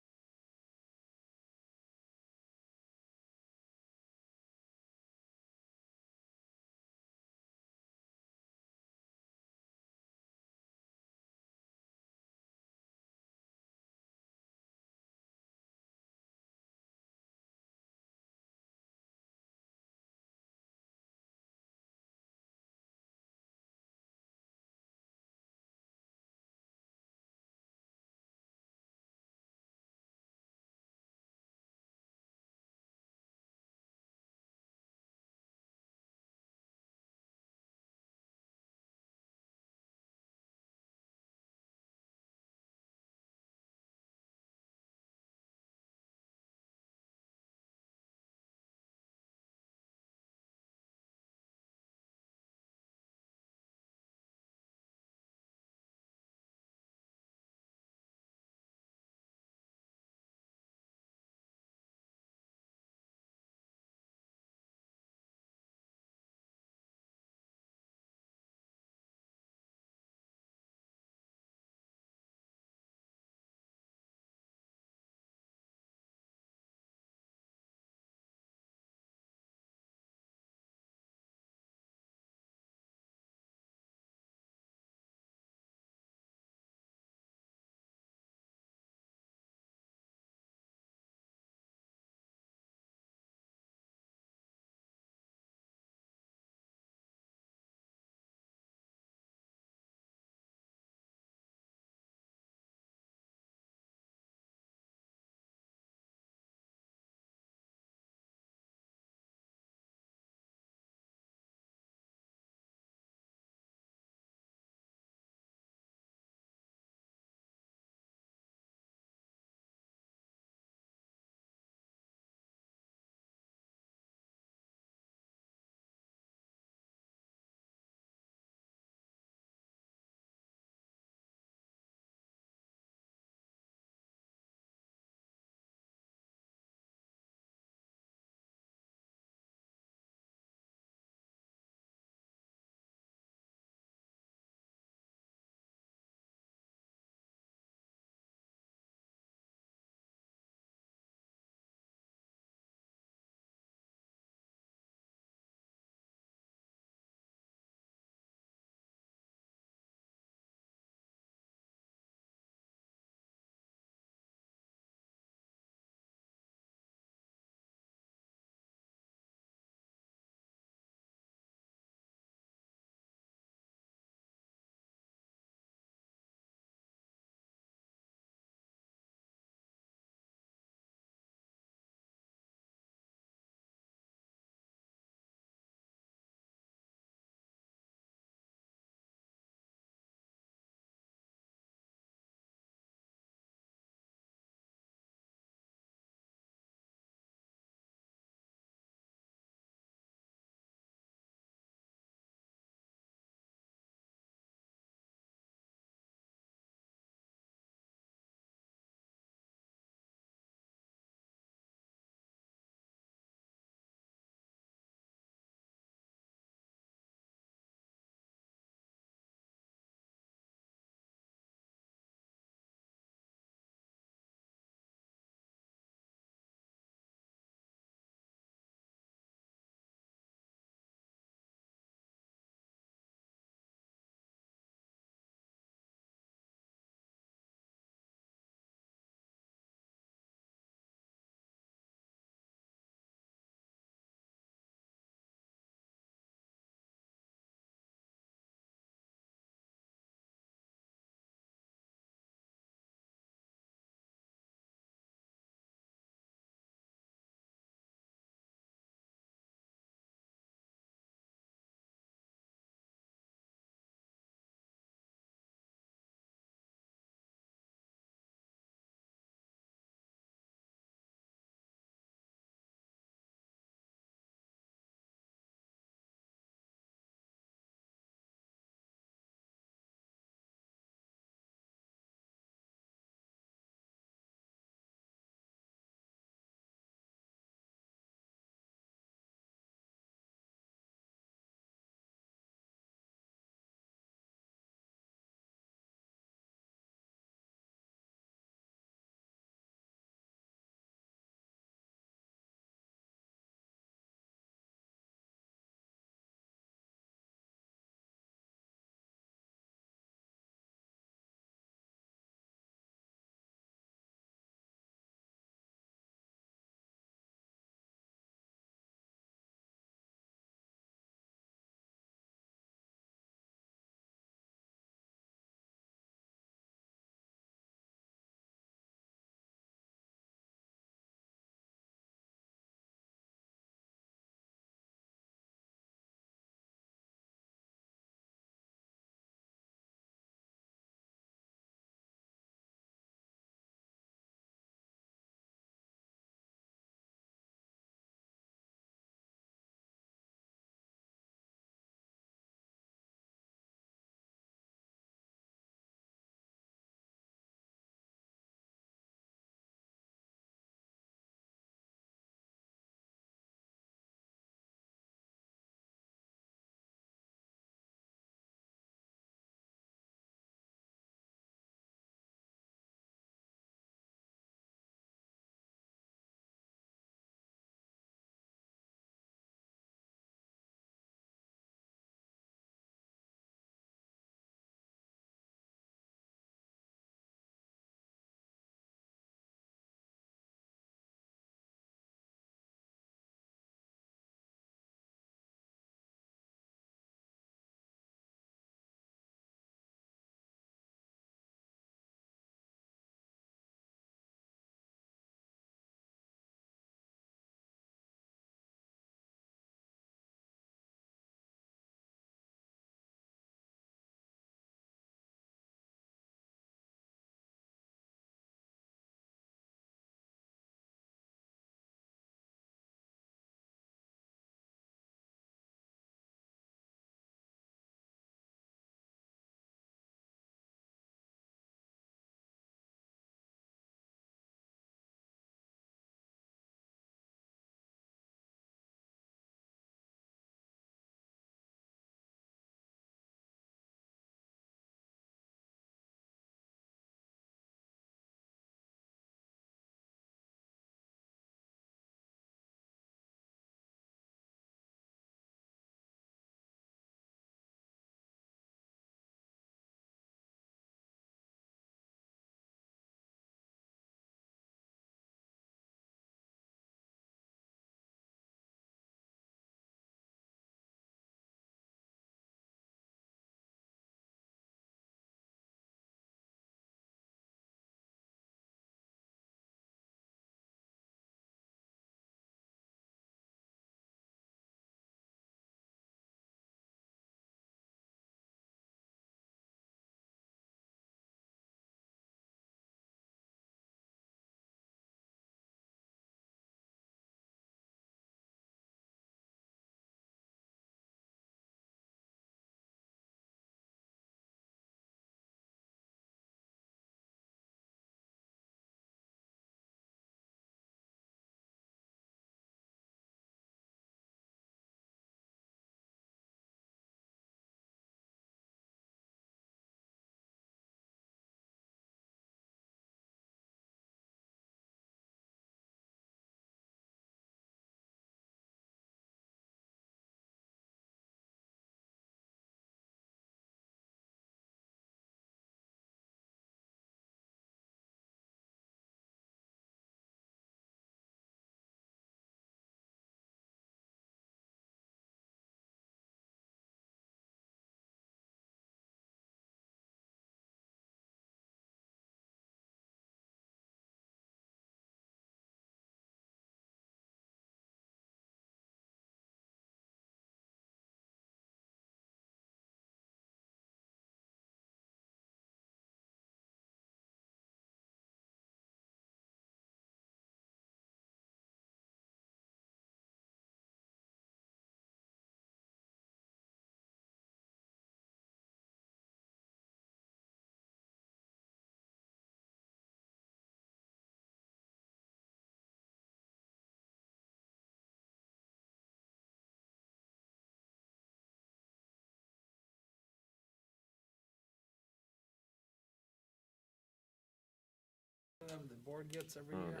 The board gets every year.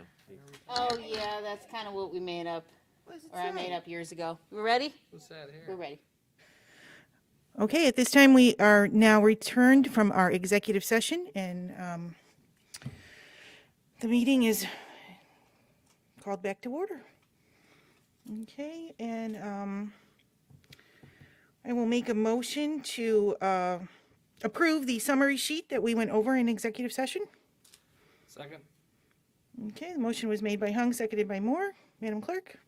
Oh, yeah, that's kind of what we made up, What does it or I made say? up years ago. We're ready? Who's that We're here? ready. Okay, at this time, we are now returned from our executive session, and the meeting is called back to order. Okay, and I will make a motion to approve the summary sheet that we went over in executive session. Second? Okay, the motion was made by Hung, seconded by Moore. Madam Clerk?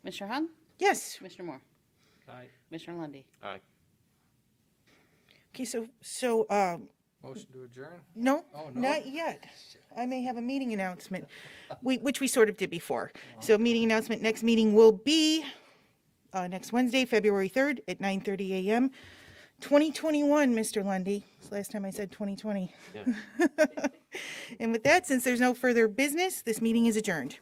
Mr. Hung? Yes. Commissioner Moore? Aye. Commissioner Lundy. Aye. Okay, so Motion to adjourn? no, Oh, no? not yet. I may have a meeting announcement, which we sort of did before. So meeting announcement, next meeting will be next Wednesday, February 3rd at 9:30 a.m. 2021, Mr. Lundy. It's the last time I said 2020. Yeah. And with that, since there's no further business, this meeting is adjourned.